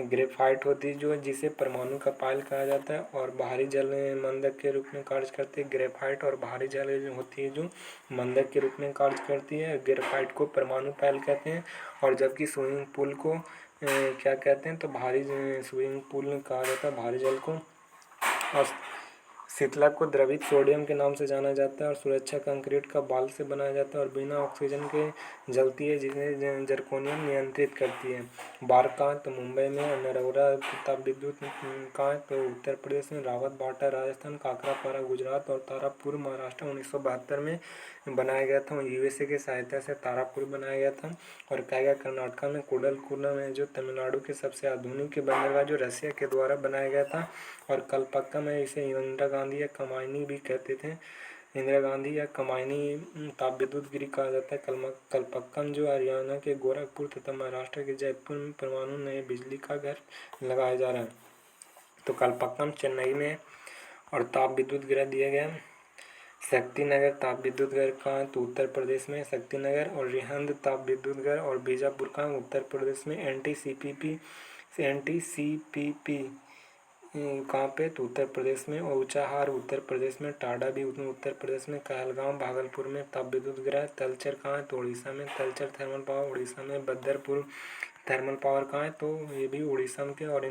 ग्रेफाइट होती है जो जिसे परमाणु का पायल कहा जाता है। और बाहरी जल मंदक के रूप में कार्य करती है ग्रेफाइट। और बाहरी जल होती है जो मंदक के रूप में कार्य करती है। ग्रेफाइट को परमाणु पायल कहते हैं। और जबकि स्विमिंग पूल को क्या कहते हैं? तो भारी स्विमिंग पूल कहा जाता है भारी जल को। और शीतलक को द्रवित सोडियम के नाम से जाना जाता है और सुरक्षा कंक्रीट का बाल से बनाया जाता है और बिना ऑक्सीजन के जलती है, जिसे जर्कोनियम नियंत्रित करती है। बार कहाँ तो मुंबई में, नरौरा ताप विद्युत कहाँ तो उत्तर प्रदेश में, रावत बाटा राजस्थान, काकरापारा गुजरात और तारापुर महाराष्ट्र 1972 में बनाया गया था। यूएसए की सहायता से तारापुर बनाया गया था। और कायगा कर्नाटका में, कुडलकुला में जो तमिलनाडु के सबसे आधुनिक बंदरगाह जो रसिया के द्वारा बनाया गया था। और कलपक्कम में इसे इंदिरा गांधी या कमायनी भी कहते थे, इंदिरा गांधी या कमायनी ताप विद्युत गिरी कहा जाता है। कलपक्कम जो हरियाणा के गोरखपुर तथा महाराष्ट्र के जयपुर में परमाणु नए बिजली का घर लगाया जा रहा है। तो कलपक्कम चेन्नई में और ताप विद्युत गिरा दिया गया। शक्तिनगर ताप विद्युत घर कहाँ तो उत्तर प्रदेश में शक्तिनगर, और रिहंद ताप विद्युत घर और बीजापुर कहाँ उत्तर प्रदेश में। एनटीसीपीपी कहाँ पे तो उत्तर प्रदेश में। और ऊंचाहार उत्तर प्रदेश में, टाडा भी उत्तर प्रदेश में, कहलगांव भागलपुर में ताप विद्युत गृह। तलचर कहाँ तो उड़ीसा में, तलचर थर्मल पावर उड़ीसा में। बदरपुर थर्मल पावर कहाँ है तो ये भी उड़ीसा में के। और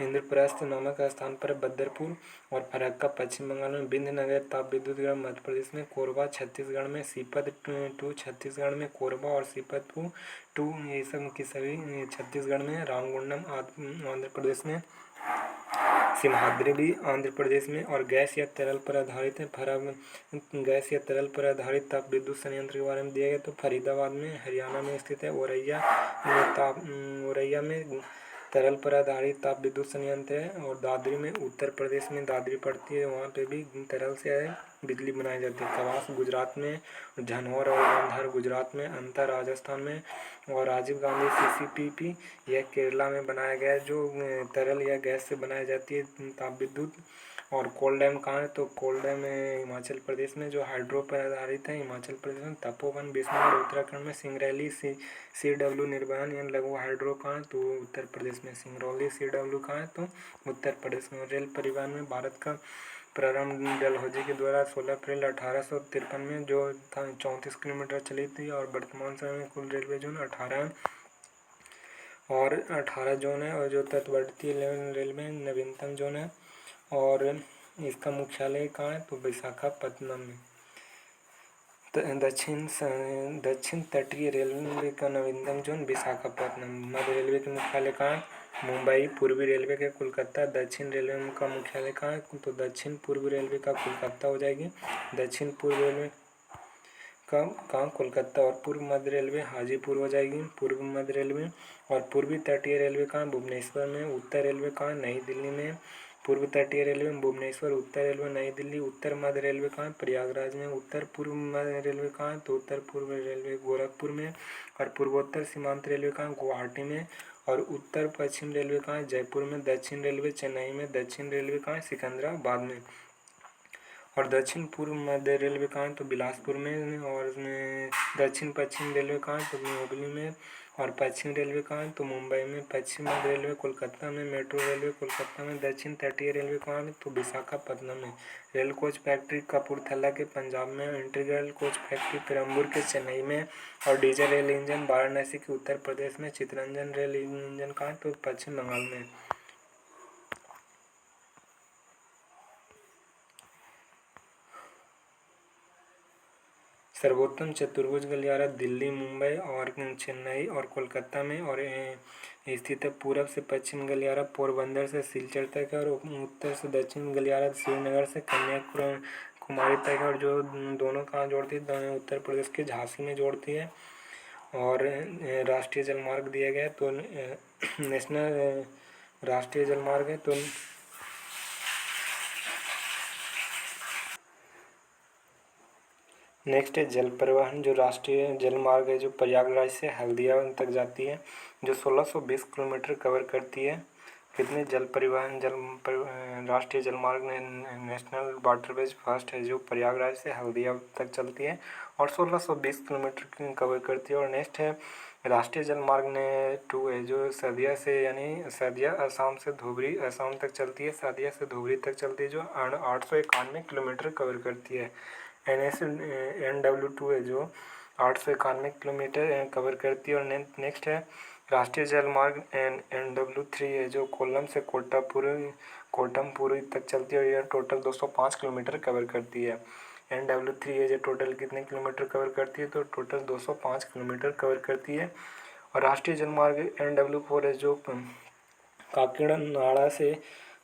इंद्रप्रस्थ नामक स्थान पर बदरपुर। और फरक्का पश्चिम बंगाल में। बिंदनगर ताप विद्युत गृह मध्य प्रदेश में। कोरबा छत्तीसगढ़ में। सीपत 2 छत्तीसगढ़ में। कोरबा और सीपत 2 ये सब की सभी छत्तीसगढ़ में। रामगुंडम आंध्र प्रदेश में। सिमहाद्री भी आंध्र प्रदेश में। और गैस या तरल पर आधारित है। गैस या तरल पर आधारित ताप विद्युत संयंत्र के बारे में दिया गया तो फरीदाबाद में हरियाणा में स्थित है। औरैया में तरल पर आधारित ताप विद्युत संयंत्र है। और दादरी में उत्तर प्रदेश में दादरी पड़ती है, वहाँ पे भी तरल से बिजली बनाई जाती है। कवास गुजरात में, झनौर और गांधार गुजरात में, अंतर राजस्थान में। और राजीव गांधी सीसीपीपी यह केरला में बनाया गया है, जो तरल या गैस से बनाई जाती है ताप विद्युत। और कोल डैम कहाँ है तो कोल डैम हिमाचल प्रदेश में, जो हाइड्रो पर आधारित है। हिमाचल प्रदेश में तपोवन बिजनौर, उत्तराखंड में सिंगरैली CW निर्वहन यानी लघु हाइड्रो कहाँ है तो उत्तर प्रदेश में। सिंगरौली CW कहाँ है तो उत्तर प्रदेश में। रेल परिवहन में भारत का प्रारंभ डलहौजी के द्वारा 16 अप्रैल 1853 में जो था 34 किलोमीटर चली थी। और वर्तमान समय में कुल रेलवे जोन 18 जोन है। और जो तटवर्ती रेलवे नवीनतम जोन है। और इसका मुख्यालय कहाँ है तो विशाखापत्तनम में। दक्षिण तटीय रेलवे का नवीनतम जोन विशाखापत्तनम। मध्य रेलवे के मुख्यालय कहाँ है मुंबई। पूर्वी रेलवे के कोलकाता। दक्षिण रेलवे का मुख्यालय कहाँ है तो दक्षिण पूर्व रेलवे का कोलकाता हो जाएगी। दक्षिण पूर्व रेलवे का कहाँ कोलकाता। और पूर्व मध्य रेलवे हाजीपुर हो जाएगी, पूर्व मध्य रेलवे। और पूर्वी तटीय रेलवे कहाँ भुवनेश्वर में। उत्तर रेलवे कहाँ नई दिल्ली में। पूर्व तटीय रेलवे में भुवनेश्वर। उत्तर रेलवे नई दिल्ली। उत्तर मध्य रेलवे कहाँ प्रयागराज में। उत्तर पूर्व मध्य रेलवे कहाँ तो उत्तर पूर्व रेलवे गोरखपुर में। और पूर्वोत्तर सीमांत रेलवे कहाँ गुवाहाटी में। और उत्तर पश्चिम रेलवे कहाँ जयपुर में। दक्षिण रेलवे चेन्नई में। दक्षिण रेलवे कहाँ सिकंदराबाद में। और दक्षिण पूर्व मध्य रेलवे कहाँ तो बिलासपुर में। और दक्षिण पश्चिम रेलवे कहाँ तो हुबली में। और पश्चिम रेलवे कहाँ तो मुंबई में। पश्चिम मध्य रेलवे कोलकाता में। मेट्रो रेलवे कोलकाता में। दक्षिण तटीय रेलवे कहाँ में तो विशाखापत्तनम में। रेल कोच फैक्ट्री कपूरथला के पंजाब में। इंटीग्रल कोच फैक्ट्री पेरम्बूर के चेन्नई में। और डीजल रेल इंजन वाराणसी के उत्तर प्रदेश में। चितरंजन रेल इंजन कहाँ तो पश्चिम बंगाल में। सर्वोत्तम चतुर्भुज गलियारा दिल्ली, मुंबई और चेन्नई और कोलकाता में। और स्थित है। पूरब से पश्चिम गलियारा पोरबंदर से सिलचर तक है। और उत्तर से दक्षिण गलियारा श्रीनगर से कन्याकुमारी तक है। और जो दोनों कहाँ जोड़ती है उत्तर प्रदेश के झांसी में जोड़ती है। और राष्ट्रीय जलमार्ग दिया गया है तो नेशनल राष्ट्रीय जलमार्ग है तो नेक्स्ट है जल परिवहन। जो राष्ट्रीय जलमार्ग है जो प्रयागराज से हल्दिया तक जाती है, जो 1620 किलोमीटर कवर करती है। कितने जल परिवहन राष्ट्रीय जलमार्ग नेशनल वाटरवेज फर्स्ट है जो प्रयागराज से हल्दिया तक चलती है और 1620 किलोमीटर कवर करती है। और नेक्स्ट है राष्ट्रीय जलमार्ग ने 2 है जो सदिया से यानी सदिया असम से धुबरी असम तक चलती है। सदिया से धुबरी तक चलती है जो 891 किलोमीटर कवर करती है। NW2 है जो 891 किलोमीटर कवर करती है। और नेक्स्ट है राष्ट्रीय जलमार्ग NW3 है जो कोल्लम से कोट्टमपुरी तक चलती है और यह टोटल 205 किलोमीटर कवर करती है। NW3 है जो टोटल कितने किलोमीटर कवर करती है, तो टोटल 205 किलोमीटर कवर करती है। और राष्ट्रीय जलमार्ग NW4 है जो काकीनाडा से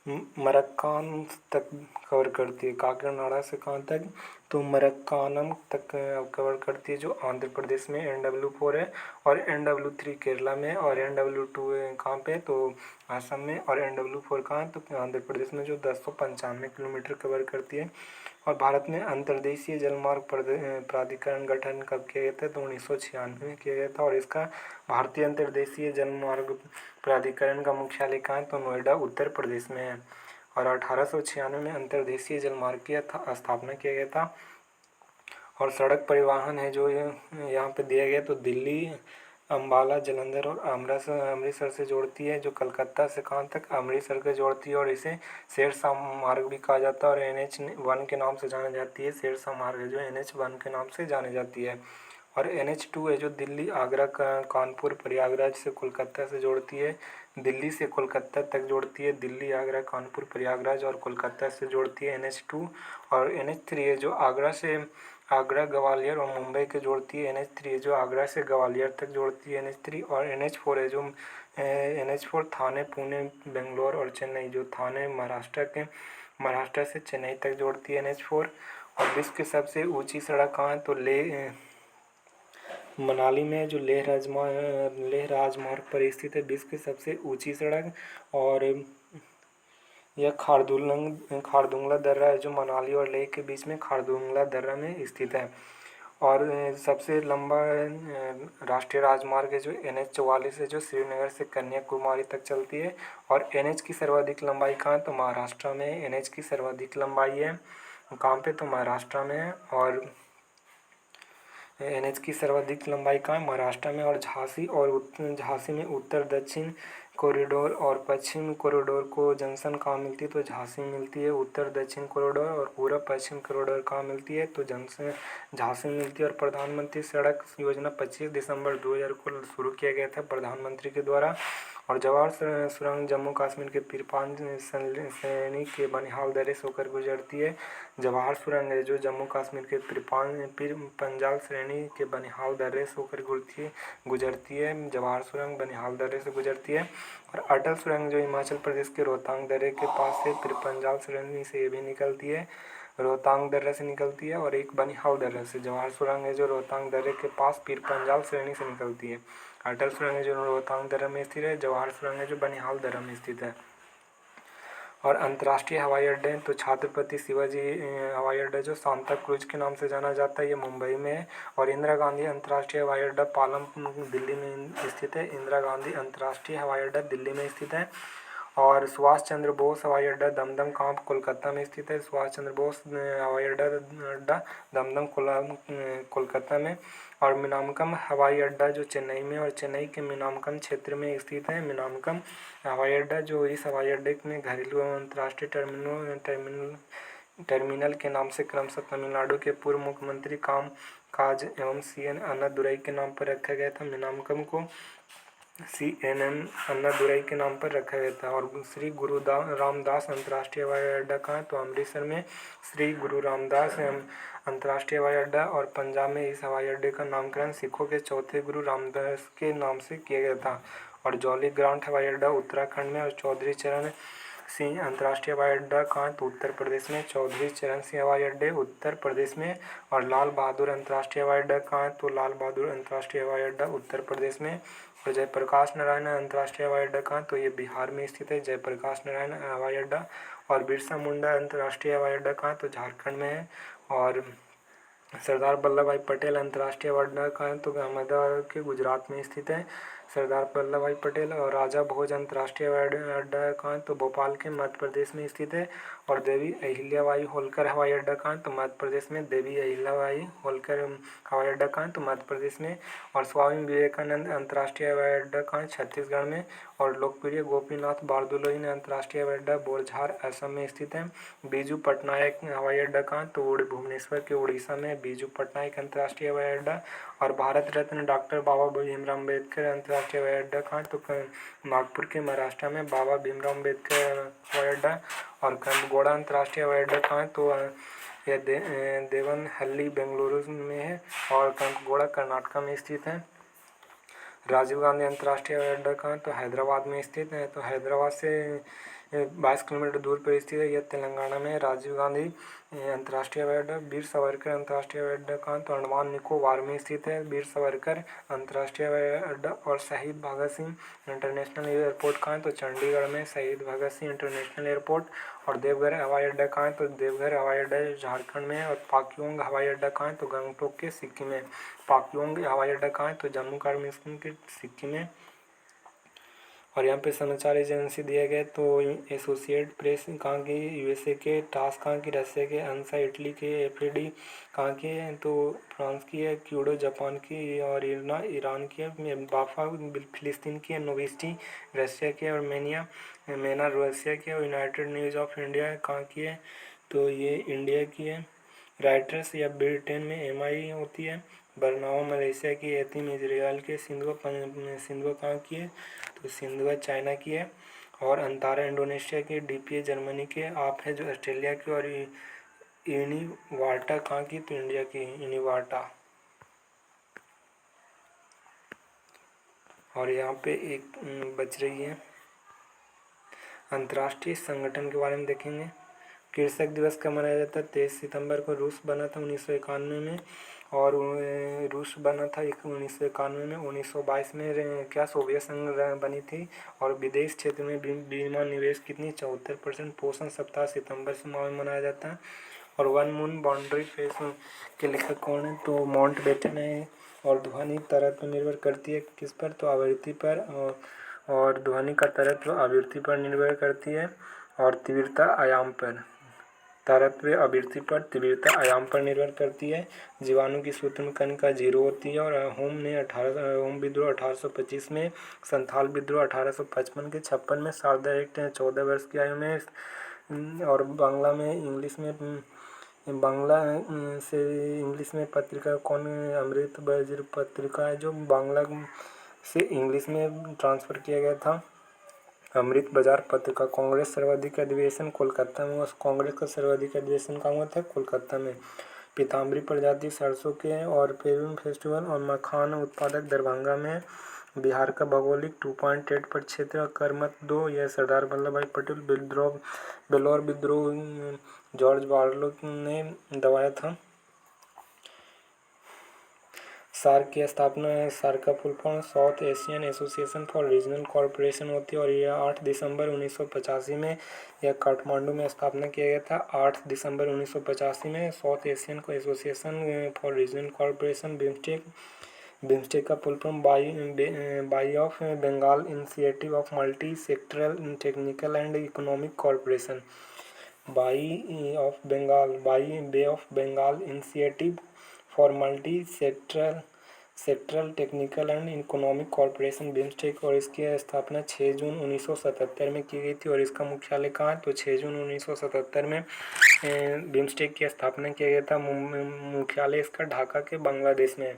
मरक्काम तक कवर करती है। काकीनाडा से कहाँ तक, तो मरक्कानम तक कवर करती है, जो आंध्र प्रदेश में NW4 है। और NW3 केरला में, और NW2 कहाँ पे, तो असम में। और NW4 कहाँ, तो आंध्र प्रदेश में, जो 295 किलोमीटर कवर करती है। और भारत में अंतर्देशीय जलमार्ग प्राधिकरण गठन कब किया गया था, तो 1996 में किया गया था। और इसका भारतीय अंतर्देशीय जलमार्ग प्राधिकरण का मुख्यालय कहाँ है, तो नोएडा उत्तर प्रदेश में है। और 1896 में अंतर्देशीय जलमार्ग की स्थापना किया गया था। और सड़क परिवहन है जो यहाँ पे दिया गया, तो दिल्ली, अम्बाला, जालंधर और अमृतसर से जोड़ती है, जो कलकत्ता से कहाँ तक, अमृतसर को जोड़ती है। और इसे शेरशाह मार्ग भी कहा जाता है और NH1 के नाम से जानी जाती है। शेरशाह मार्ग है जो NH1 के नाम से जानी जाती है। और NH2 है जो दिल्ली, आगरा, कानपुर, प्रयागराज से कोलकाता से जोड़ती है। दिल्ली से कोलकाता तक जोड़ती है। दिल्ली, आगरा, कानपुर, प्रयागराज और कोलकाता से जोड़ती है NH2। और NH3 है जो आगरा, ग्वालियर और मुंबई के जोड़ती है। NH3 है जो आगरा से ग्वालियर तक जोड़ती है NH3। और NH4 है जो NH4 थाने, पुणे, बेंगलोर और चेन्नई, जो थाने महाराष्ट्र से चेन्नई तक जोड़ती है NH4। और विश्व की सबसे ऊंची सड़क कहाँ है, तो मनाली में जो लेह राजमार्ग पर स्थित है विश्व की सबसे ऊंची सड़क। और यह खारदुंगला दर्रा है जो मनाली और लेह के बीच में खारदुंगला दर्रा में स्थित है। और सबसे लंबा राष्ट्रीय राजमार्ग है जो NH44 है जो श्रीनगर से कन्याकुमारी तक चलती है। और NH की सर्वाधिक लंबाई कहाँ है, तो महाराष्ट्र में NH की सर्वाधिक लंबाई है। कहाँ पे, तो महाराष्ट्र में है। और NH की सर्वाधिक लंबाई कहाँ है, महाराष्ट्र में। और झांसी में उत्तर दक्षिण कॉरिडोर और पश्चिम कॉरिडोर को जंक्शन कहाँ मिलती है, तो झांसी में मिलती है उत्तर दक्षिण कॉरिडोर। और पूरब पश्चिम कॉरिडोर कहाँ मिलती है, तो झांसी में मिलती है। और प्रधानमंत्री सड़क योजना 25 दिसंबर 2000 को शुरू किया गया था प्रधानमंत्री के द्वारा। और जवाहर सुरंग जम्मू कश्मीर के पीरपांच श्रेणी के बनिहाल दर्रे से होकर गुजरती है। जवाहर सुरंग है जो जम्मू कश्मीर के पीर पंजाल श्रेणी के बनिहाल दर्रे से होकर गुजरती है। जवाहर सुरंग बनिहाल दर्रे से गुजरती है। और अटल सुरंग जो हिमाचल प्रदेश के रोहतांग दर्रे के पास से पीर पंजाल श्रेणी से ये भी निकलती है, रोहतांग दर्रे से निकलती है। और एक बनिहाल दर्रे से। जवाहर सुरंग है जो रोहतांग दर्रे के पास पीर पंजाल श्रेणी से निकलती है। अटल सुरंग है जो रोहतांग दर्रे में स्थित है। जवाहर सुरंग है जो बनिहाल दर्रे में स्थित है। और अंतर्राष्ट्रीय हवाई अड्डे तो छत्रपति शिवाजी हवाई अड्डा जो सांता क्रूज के नाम से जाना जाता है, ये मुंबई में है। और इंदिरा गांधी अंतर्राष्ट्रीय हवाई अड्डा पालम दिल्ली में स्थित है। इंदिरा गांधी अंतर्राष्ट्रीय हवाई अड्डा दिल्ली में स्थित है। और सुभाष चंद्र बोस हवाई अड्डा दमदम कहाँ, कोलकाता में स्थित है। सुभाष चंद्र बोस हवाई अड्डा दमदम कोलकाता में। और मीनामकम हवाई अड्डा जो चेन्नई में, और चेन्नई के मीनामकम क्षेत्र में स्थित है मीनामकम हवाई अड्डा, जो इस हवाई अड्डे में घरेलू एवं अंतर्राष्ट्रीय टर्मिनल के नाम से क्रमशः तमिलनाडु के पूर्व मुख्यमंत्री कामकाज एवं CN अन्नादुरई के नाम पर रखा गया था। मीनामकम को CNN अन्नादुरई के नाम पर रखा गया था। और श्री गुरु रामदास अंतर्राष्ट्रीय हवाई अड्डा कहाँ है, तो अमृतसर में श्री गुरु रामदास अंतर्राष्ट्रीय हवाई अड्डा। और पंजाब में इस हवाई अड्डे का नामकरण सिखों के चौथे गुरु रामदास के नाम से किया गया था। और जॉली ग्रांट हवाई अड्डा उत्तराखंड में। और चौधरी चरण सिंह अंतर्राष्ट्रीय हवाई अड्डा कहाँ, तो उत्तर प्रदेश में। चौधरी चरण सिंह हवाई अड्डे उत्तर प्रदेश में। और लाल बहादुर अंतर्राष्ट्रीय हवाई अड्डा कहाँ है, तो लाल बहादुर अंतर्राष्ट्रीय हवाई अड्डा उत्तर प्रदेश में। और जयप्रकाश नारायण अंतर्राष्ट्रीय हवाई अड्डा कहाँ, तो ये बिहार में स्थित है जयप्रकाश नारायण हवाई अड्डा। और बिरसा मुंडा अंतर्राष्ट्रीय हवाई अड्डा कहाँ, तो झारखंड में है। और सरदार वल्लभ भाई पटेल अंतर्राष्ट्रीय हवाई अड्डा कहाँ है, तो अहमदाबाद के गुजरात में स्थित है सरदार वल्लभ भाई पटेल। और राजा भोज अंतर्राष्ट्रीय हवाई अड्डा कहाँ है, तो भोपाल के मध्य प्रदेश में स्थित है। और देवी अहिल्याबाई होलकर हवाई अड्डा कहाँ है तो मध्य प्रदेश में। देवी अहिल्याबाई होलकर हवाई अड्डा कहाँ है तो मध्य प्रदेश में। और स्वामी विवेकानंद अंतर्राष्ट्रीय हवाई अड्डा कहाँ है छत्तीसगढ़ में। और लोकप्रिय गोपीनाथ बारदोलोई अंतर्राष्ट्रीय हवाई अड्डा बोरझार असम में स्थित है। बीजू पटनायक हवाई अड्डा कहाँ है तो भुवनेश्वर के उड़ीसा में बीजू पटनायक अंतर्राष्ट्रीय हवाई अड्डा। और भारत रत्न डॉक्टर बाबा भीमराव अम्बेडकर अंतर्राष्ट्रीय हवाई अड्डा कहाँ है तो नागपुर के महाराष्ट्र में बाबा भीमराव अम्बेडकर हवाई अड्डा। और कांगोड़ा अंतर्राष्ट्रीय हवाई अड्डा कहाँ है तो यह देवनहल्ली बेंगलुरु में है। और कांगोड़ा कर्नाटक में स्थित है। राजीव गांधी अंतर्राष्ट्रीय हवाई अड्डा कहाँ है तो हैदराबाद में स्थित है। तो हैदराबाद से 22 किलोमीटर दूर पर स्थित है। यह तेलंगाना में। राजीव गांधी अंतर्राष्ट्रीय हवाई अड्डा। वीर सावरकर अंतर्राष्ट्रीय हवाई अड्डा कहाँ है तो अंडमान निकोबार में स्थित है वीर सावरकर अंतर्राष्ट्रीय हवाई अड्डा। और शहीद भगत सिंह इंटरनेशनल एयरपोर्ट कहाँ है तो चंडीगढ़ में शहीद भगत सिंह इंटरनेशनल एयरपोर्ट। और देवघर हवाई अड्डा कहाँ है तो देवघर हवाई अड्डा झारखंड में है। और पाक्योंग हवाई अड्डा कहाँ है तो गंगटोक के सिक्किम में। पाक्योंग हवाई अड्डा कहाँ है तो जम्मू कश्मीर के सिक्किम में। और यहाँ पे समाचार एजेंसी दिए गए तो एसोसिएट प्रेस कहाँ की यूएसए के, टास कहाँ की रशिया के, अंसा इटली के, एफएडी कहाँ की है तो फ्रांस की है, क्यूडो जापान की, और इरना ईरान की है, बाफा फिलिस्तीन की है, नोविस्टी रशिया की है, और मेना रशिया की है। और यूनाइटेड न्यूज़ ऑफ इंडिया कहाँ की है तो ये इंडिया की है। राइटर्स या ब्रिटेन में एमआई होती है। बरनावा मलेशिया की, एतिम इजराइल के, सिंधुआ कहाँ की है तो सिंधुआ चाइना की है। और अंतारा इंडोनेशिया की, डीपीए जर्मनी के, आप है जो ऑस्ट्रेलिया की। और यूनिवार्टा कहाँ की तो इंडिया की यूनिवार्टा। और यहाँ पे एक बच रही है अंतर्राष्ट्रीय संगठन के बारे में देखेंगे। कृषक दिवस कब मनाया जाता है 23 सितंबर को। रूस बना था 1991 में। और रूस बना था 1991 में। 1922 में क्या सोवियत संघ बनी थी। और विदेश क्षेत्र में बीमा निवेश कितनी 74%। पोषण सप्ताह सितंबर से माह में मनाया जाता है। और वन मून बाउंड्री फेस के लेखक कौन है तो माउंटबेटन है। और ध्वनि तरत्व निर्भर करती है किस पर तो आवृत्ति पर। और ध्वनि का तरत्व आवृत्ति पर निर्भर करती है और तीव्रता आयाम पर। तारत्व आवृत्ति पर तीव्रता आयाम पर निर्भर करती है। जीवाणु की सूक्ष्म कणिका 0 होती है। और होम विद्रोह 1825 में, संथाल विद्रोह 1855 के 56 में, शारदा एक्ट 14 वर्ष की आयु में। और इंग्लिश में पत्रिका कौन, अमृत बज्र पत्रिका है जो बांग्ला से इंग्लिश में ट्रांसफ़र किया गया था। अमृत बाजार पत्रिका। कांग्रेस सर्वाधिक अधिवेशन कोलकाता में। उस कांग्रेस का सर्वाधिक अधिवेशन कहाँ हुआ था कोलकाता में। पीताम्बरी प्रजाति सरसों के। और पेरुन फेस्टिवल और मखान उत्पादक दरभंगा में। बिहार का भौगोलिक 2.8 पर क्षेत्र। कर्मत 2 यह सरदार वल्लभ भाई पटेल। बेलोर विद्रोह जॉर्ज बार्लो ने दबाया था। सार्क की स्थापना सार्क का full form south Asian Association for Regional corporation होती है। और यह 8 दिसंबर 1985 में यह काठमांडू में स्थापना किया गया था। 8 दिसंबर 1985 में South Asian Association for Regional corporation BIMSTEC का full form bay of Bengal initiative of multi sectoral technical and economic corporation. Bay of Bengal initiative for multi sectoral technical and economic corporation BIMSTEC. और इसकी स्थापना 6 जून 1977 में की गई थी। और इसका मुख्यालय कहाँ है तो 6 जून 1977 में बिम्स्टेक की स्थापना किया गया था। मुख्यालय इसका ढाका के बांग्लादेश में है।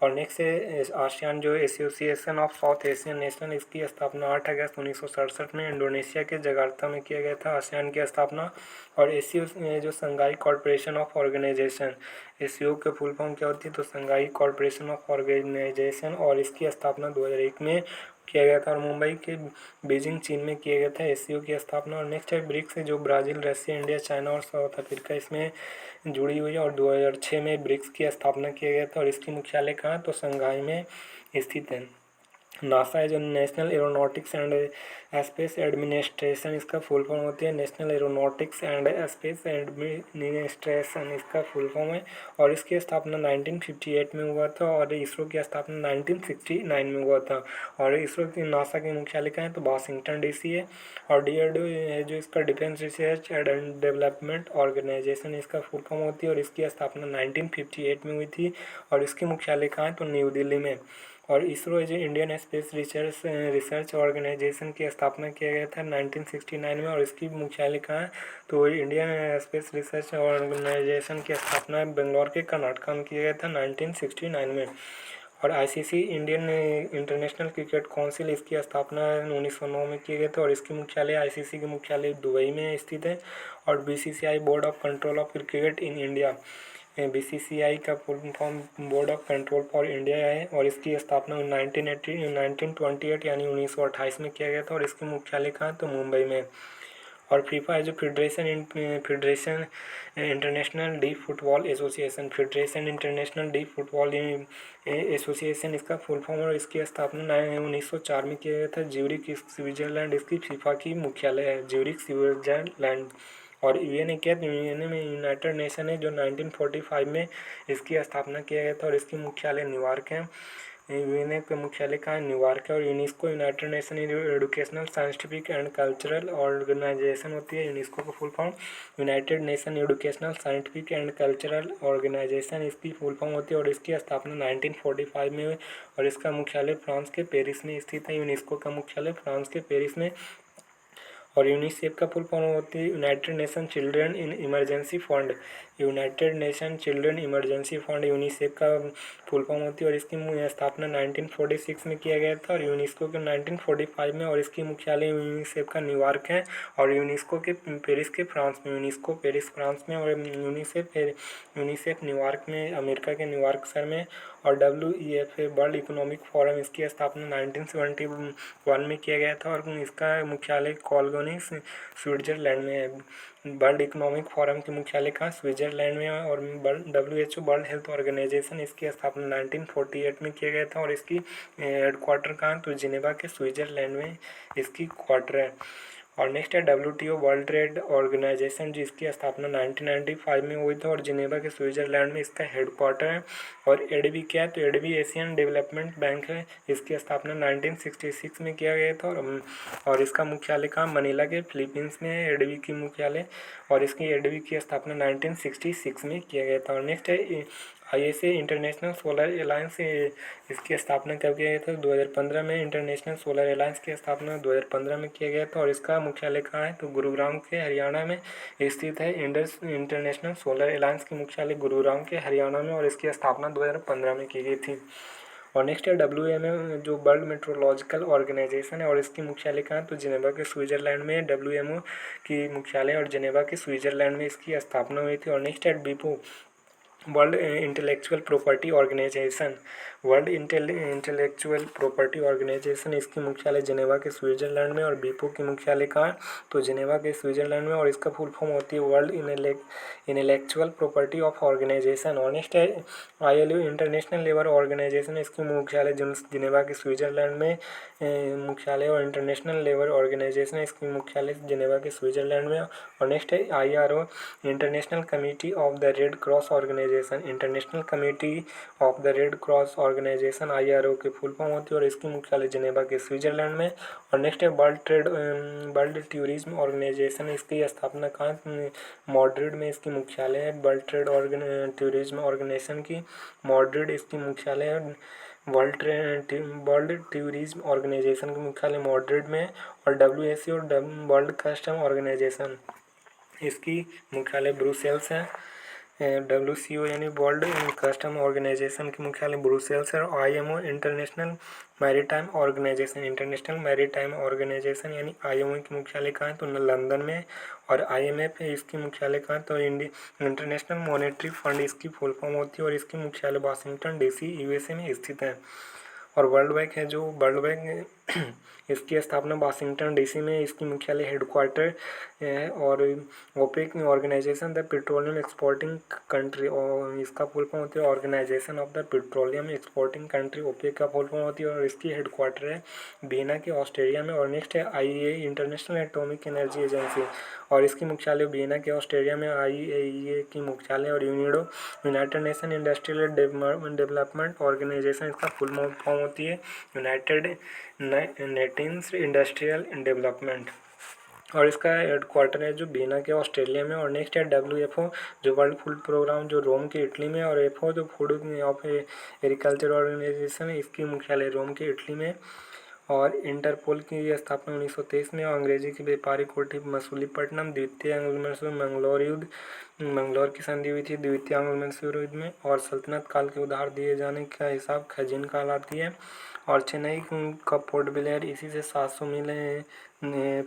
और नेक्स्ट है आसियान जो association of south Asian nation, इसकी स्थापना 8 अगस्त 1967 में इंडोनेशिया के जकार्ता में किया गया था आसियान की स्थापना। और एसीओ जो Shanghai corporation of organisation, SCO के फुल फॉर्म क्या होती है तो संघाई कॉर्पोरेशन ऑफ ऑर्गेनाइजेशन। और इसकी स्थापना 2001 में किया गया था। और मुंबई के बीजिंग चीन में किया गया था एसीओ की स्थापना। और नेक्स्ट है ब्रिक्स जो ब्राज़ील, रशिया, इंडिया, चाइना और साउथ अफ्रीका इसमें जुड़ी हुई है। और 2006 में ब्रिक्स की स्थापना किया गया था। और इसकी मुख्यालय कहाँ तो संघाई में स्थित है। नासा है जो national aeronautics and space administration, इसका फुल फॉर्म होती है national aeronautics and space administration, इसका फुल फॉर्म है। और इसकी स्थापना 1958 में हुआ था और इसरो की स्थापना 1969 में हुआ था। और इसरो की नासा की मुख्यालय कहाँ है तो वाशिंगटन डीसी है। और डीआरडीओ है जो इसका defence research and development organisation, इसका फुल फॉर्म होती है और इसकी स्थापना 1958 में हुई थी। और इसकी मुख्यालय कहाँ है तो न्यू दिल्ली में। और इसरो जो इंडियन स्पेस रिसर्च ऑर्गेनाइजेशन की स्थापना किया गया था 1969 में। और इसकी मुख्यालय कहाँ है तो इंडियन स्पेस रिसर्च ऑर्गेनाइजेशन की स्थापना बेंगलोर के कर्नाटक में किया गया था 1969 में। और ICC Indian international cricket council, इसकी स्थापना 1909 में किए गए थे। और इसकी मुख्यालय आईसीसी की मुख्यालय दुबई में स्थित है। और BCCI board of control of cricket in India, BCCI का full form board of control for India है। और इसकी स्थापना 1928 यानी 1928 में किया गया था। और इसकी मुख्यालय कहाँ तो मुंबई में। और फीफा है जो federation international D football association, federation international D football association, इसका फुल फॉर्म। और इसकी स्थापना 1904 में किया गया था ज्यूरिख स्विट्जरलैंड, इसकी फीफा की मुख्यालय है ज्यूरिख स्विट्जरलैंड। और यूएन क्या है यूएन में यूनाइटेड नेशन है जो 1945 में इसकी स्थापना किया गया था। और इसकी मुख्यालय न्यूयॉर्क है। यूएन का मुख्यालय कहाँ है न्यूयॉर्क है। और UNESCO united nation educational scientific and cultural organization होती है यूनेस्को का full form united nation educational scientific and cultural organization, इसकी फुल फॉर्म होती है। और इसकी स्थापना 1945 में हुई। और इसका मुख्यालय फ्रांस के पेरिस में स्थित है। यूनेस्को का मुख्यालय फ्रांस के पेरिस में। और यूनिसेफ का फुल फॉर्म होती है United nation children in emergency fund, United nation children emergency fund UNICEF का फुल फॉर्म होती है। और इसकी स्थापना 1946 में किया गया था। और यूनेस्को के 1945 में। और इसकी मुख्यालय यूनिसेफ का न्यूयॉर्क है। और यूनेस्को के पेरिस के फ्रांस में, यूनेस्को पेरिस फ्रांस में। और यूनिसेफ न्यूयॉर्क में, अमेरिका के न्यूयॉर्क शहर में। और WEF वर्ल्ड इकोनॉमिक फोरम, इसकी स्थापना 1971 में किया गया था। और इसका मुख्यालय कोलोनी स्विट्जरलैंड में है। वर्ल्ड इकोनॉमिक फोरम के मुख्यालय कहाँ स्विट्जरलैंड में है। और WHO वर्ल्ड हेल्थ ऑर्गेनाइजेशन, इसकी स्थापना 1948 में किया गया था। और इसकी हेडक्वार्टर कहाँ तो जिनेवा के स्विट्जरलैंड में इसकी क्वार्टर है। और नेक्स्ट है WTO वर्ल्ड ट्रेड ऑर्गेनाइजेशन, जिसकी स्थापना 1995 में हुई थी। और जिनेवा के स्विट्जरलैंड में इसका हेडक्वार्टर है। और एडबी क्या है तो एडबी एशियन डेवलपमेंट बैंक है, इसकी स्थापना 1966 में किया गया था। और इसका मुख्यालय कहाँ मनीला के फिलीपींस में है एडबी की मुख्यालय। और इसकी एडबी की स्थापना 1966 में किया गया था। और नेक्स्ट है ISA इंटरनेशनल सोलर अलायंस, इसकी स्थापना कब किया गया था 2015 में। इंटरनेशनल सोलर अलायंस की स्थापना 2015 में किया गया था। और इसका मुख्यालय कहाँ है तो गुरुग्राम के हरियाणा में स्थित है। इंटरनेशनल सोलर अलायंस की मुख्यालय गुरुग्राम के हरियाणा में। और इसकी स्थापना 2015 में की गई थी। और नेक्स्ट है WMO जो वर्ल्ड मेट्रोलॉजिकल ऑर्गेनाइजेशन है। और इसकी मुख्यालय कहाँ तो जिनेवा के स्विट्जरलैंड में WMO की मुख्यालय और जिनेवा के स्विट्जरलैंड में इसकी स्थापना हुई थी। और नेक्स्ट है WIPO world intellectual property organization, world intellectual property organization, इसकी मुख्यालय जिनेवा के स्विट्जरलैंड में। और बीपो की मुख्यालय कहाँ तो जिनेवा के स्विट्जरलैंड में। और इसका फुल फॉर्म होती है world intellectual property of organization. और नेक्स्ट है ILO इंटरनेशनल लेबर ऑर्गेनाइजेशन, इसकी मुख्यालय जिनेवा के स्विट्जरलैंड में मुख्यालय। और इंटरनेशनल लेबर ऑर्गेनाइजेशन, इसकी मुख्यालय जिनेवा के स्विट्जरलैंड में। और नेक्स्ट है IRO international committee of the red cross organization, international committee of the red cross organization IRO की फुल फॉर्म होती है। और इसकी मुख्यालय जिनेवा के स्विट्जरलैंड में। और नेक्स्ट है वर्ल्ड टूरिज्म ऑर्गेनाइजेशन, इसकी स्थापना कहाँ मॉड्रिड में इसकी मुख्यालय है। वर्ल्ड टूरिज्म ऑर्गेनाइजेशन की मॉड्रिड इसकी मुख्यालय है। वर्ल्ड टूरिज्म ऑर्गेनाइजेशन की मुख्यालय मॉड्रिड में। और WHO वर्ल्ड कस्टम ऑर्गेनाइजेशन, इसकी मुख्यालय ब्रुसेल्स है। WCO यानी वर्ल्ड कस्टम ऑर्गेनाइजेशन की मुख्यालय ब्रुसेल्स है। और IMO international maritime organization, international maritime organization यानी IMO की मुख्यालय कहाँ है तो लंदन में। और IMF है इसकी मुख्यालय कहाँ तो इंटरनेशनल मॉनेटरी फंड, इसकी फुल फॉर्म होती है। और इसकी मुख्यालय वाशिंगटन DC USA में स्थित है। और वर्ल्ड बैंक है जो वर्ल्ड बैंक इसकी स्थापना वाशिंगटन डीसी में, इसकी मुख्यालय हेडक्वार्टर है। और OPEC organization the petroleum exporting country, और इसका फुल फॉर्म होती है organization of the petroleum exporting country, OPEC का फुल फॉर्म होती है। और इसकी हेडक्वार्टर है वियना के ऑस्ट्रिया में। और नेक्स्ट है IEA international atomic energy agency, और इसकी मुख्यालय वियना के ऑस्ट्रिया में। आईईए की मुख्यालय और united nation industrial development organisation, इसका फुल फॉर्म होती है यूनाइटेड नेशंस इंडस्ट्रियल डेवलपमेंट, और इसका हेडक्वार्टर है जो वियना के ऑस्ट्रेलिया में। और नेक्स्ट है WFO जो वर्ल्ड फूड प्रोग्राम जो रोम के इटली में। और FO जो फूड ऑफ एग्रीकल्चर ऑर्गेनाइजेशन है, इसकी मुख्यालय रोम के इटली में। और इंटरपोल की स्थापना 1923 में। अंग्रेजी की व्यापारिक कोठी मसूलीपट्टनम। द्वितीय एंग्लो मैसूर मंगलौर युद्ध, मंगलौर की संधि हुई थी द्वितीय एंग्लो मैसूर युद्ध में। और सल्तनत काल के उधार दिए जाने का हिसाब खजीन कहलाती है। और चेन्नई का पोर्ट ब्लेयर इसी से 700 मील है,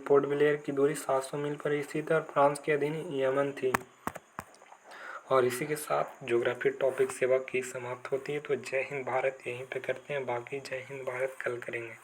पोर्ट ब्लेयर की दूरी 700 मील पर स्थित है और फ्रांस के अधीन यमन थी। और इसी के साथ ज्योग्राफी टॉपिक सेवा की समाप्त होती है। तो जय हिंद भारत यहीं पे करते हैं, बाकी जय हिंद भारत कल करेंगे।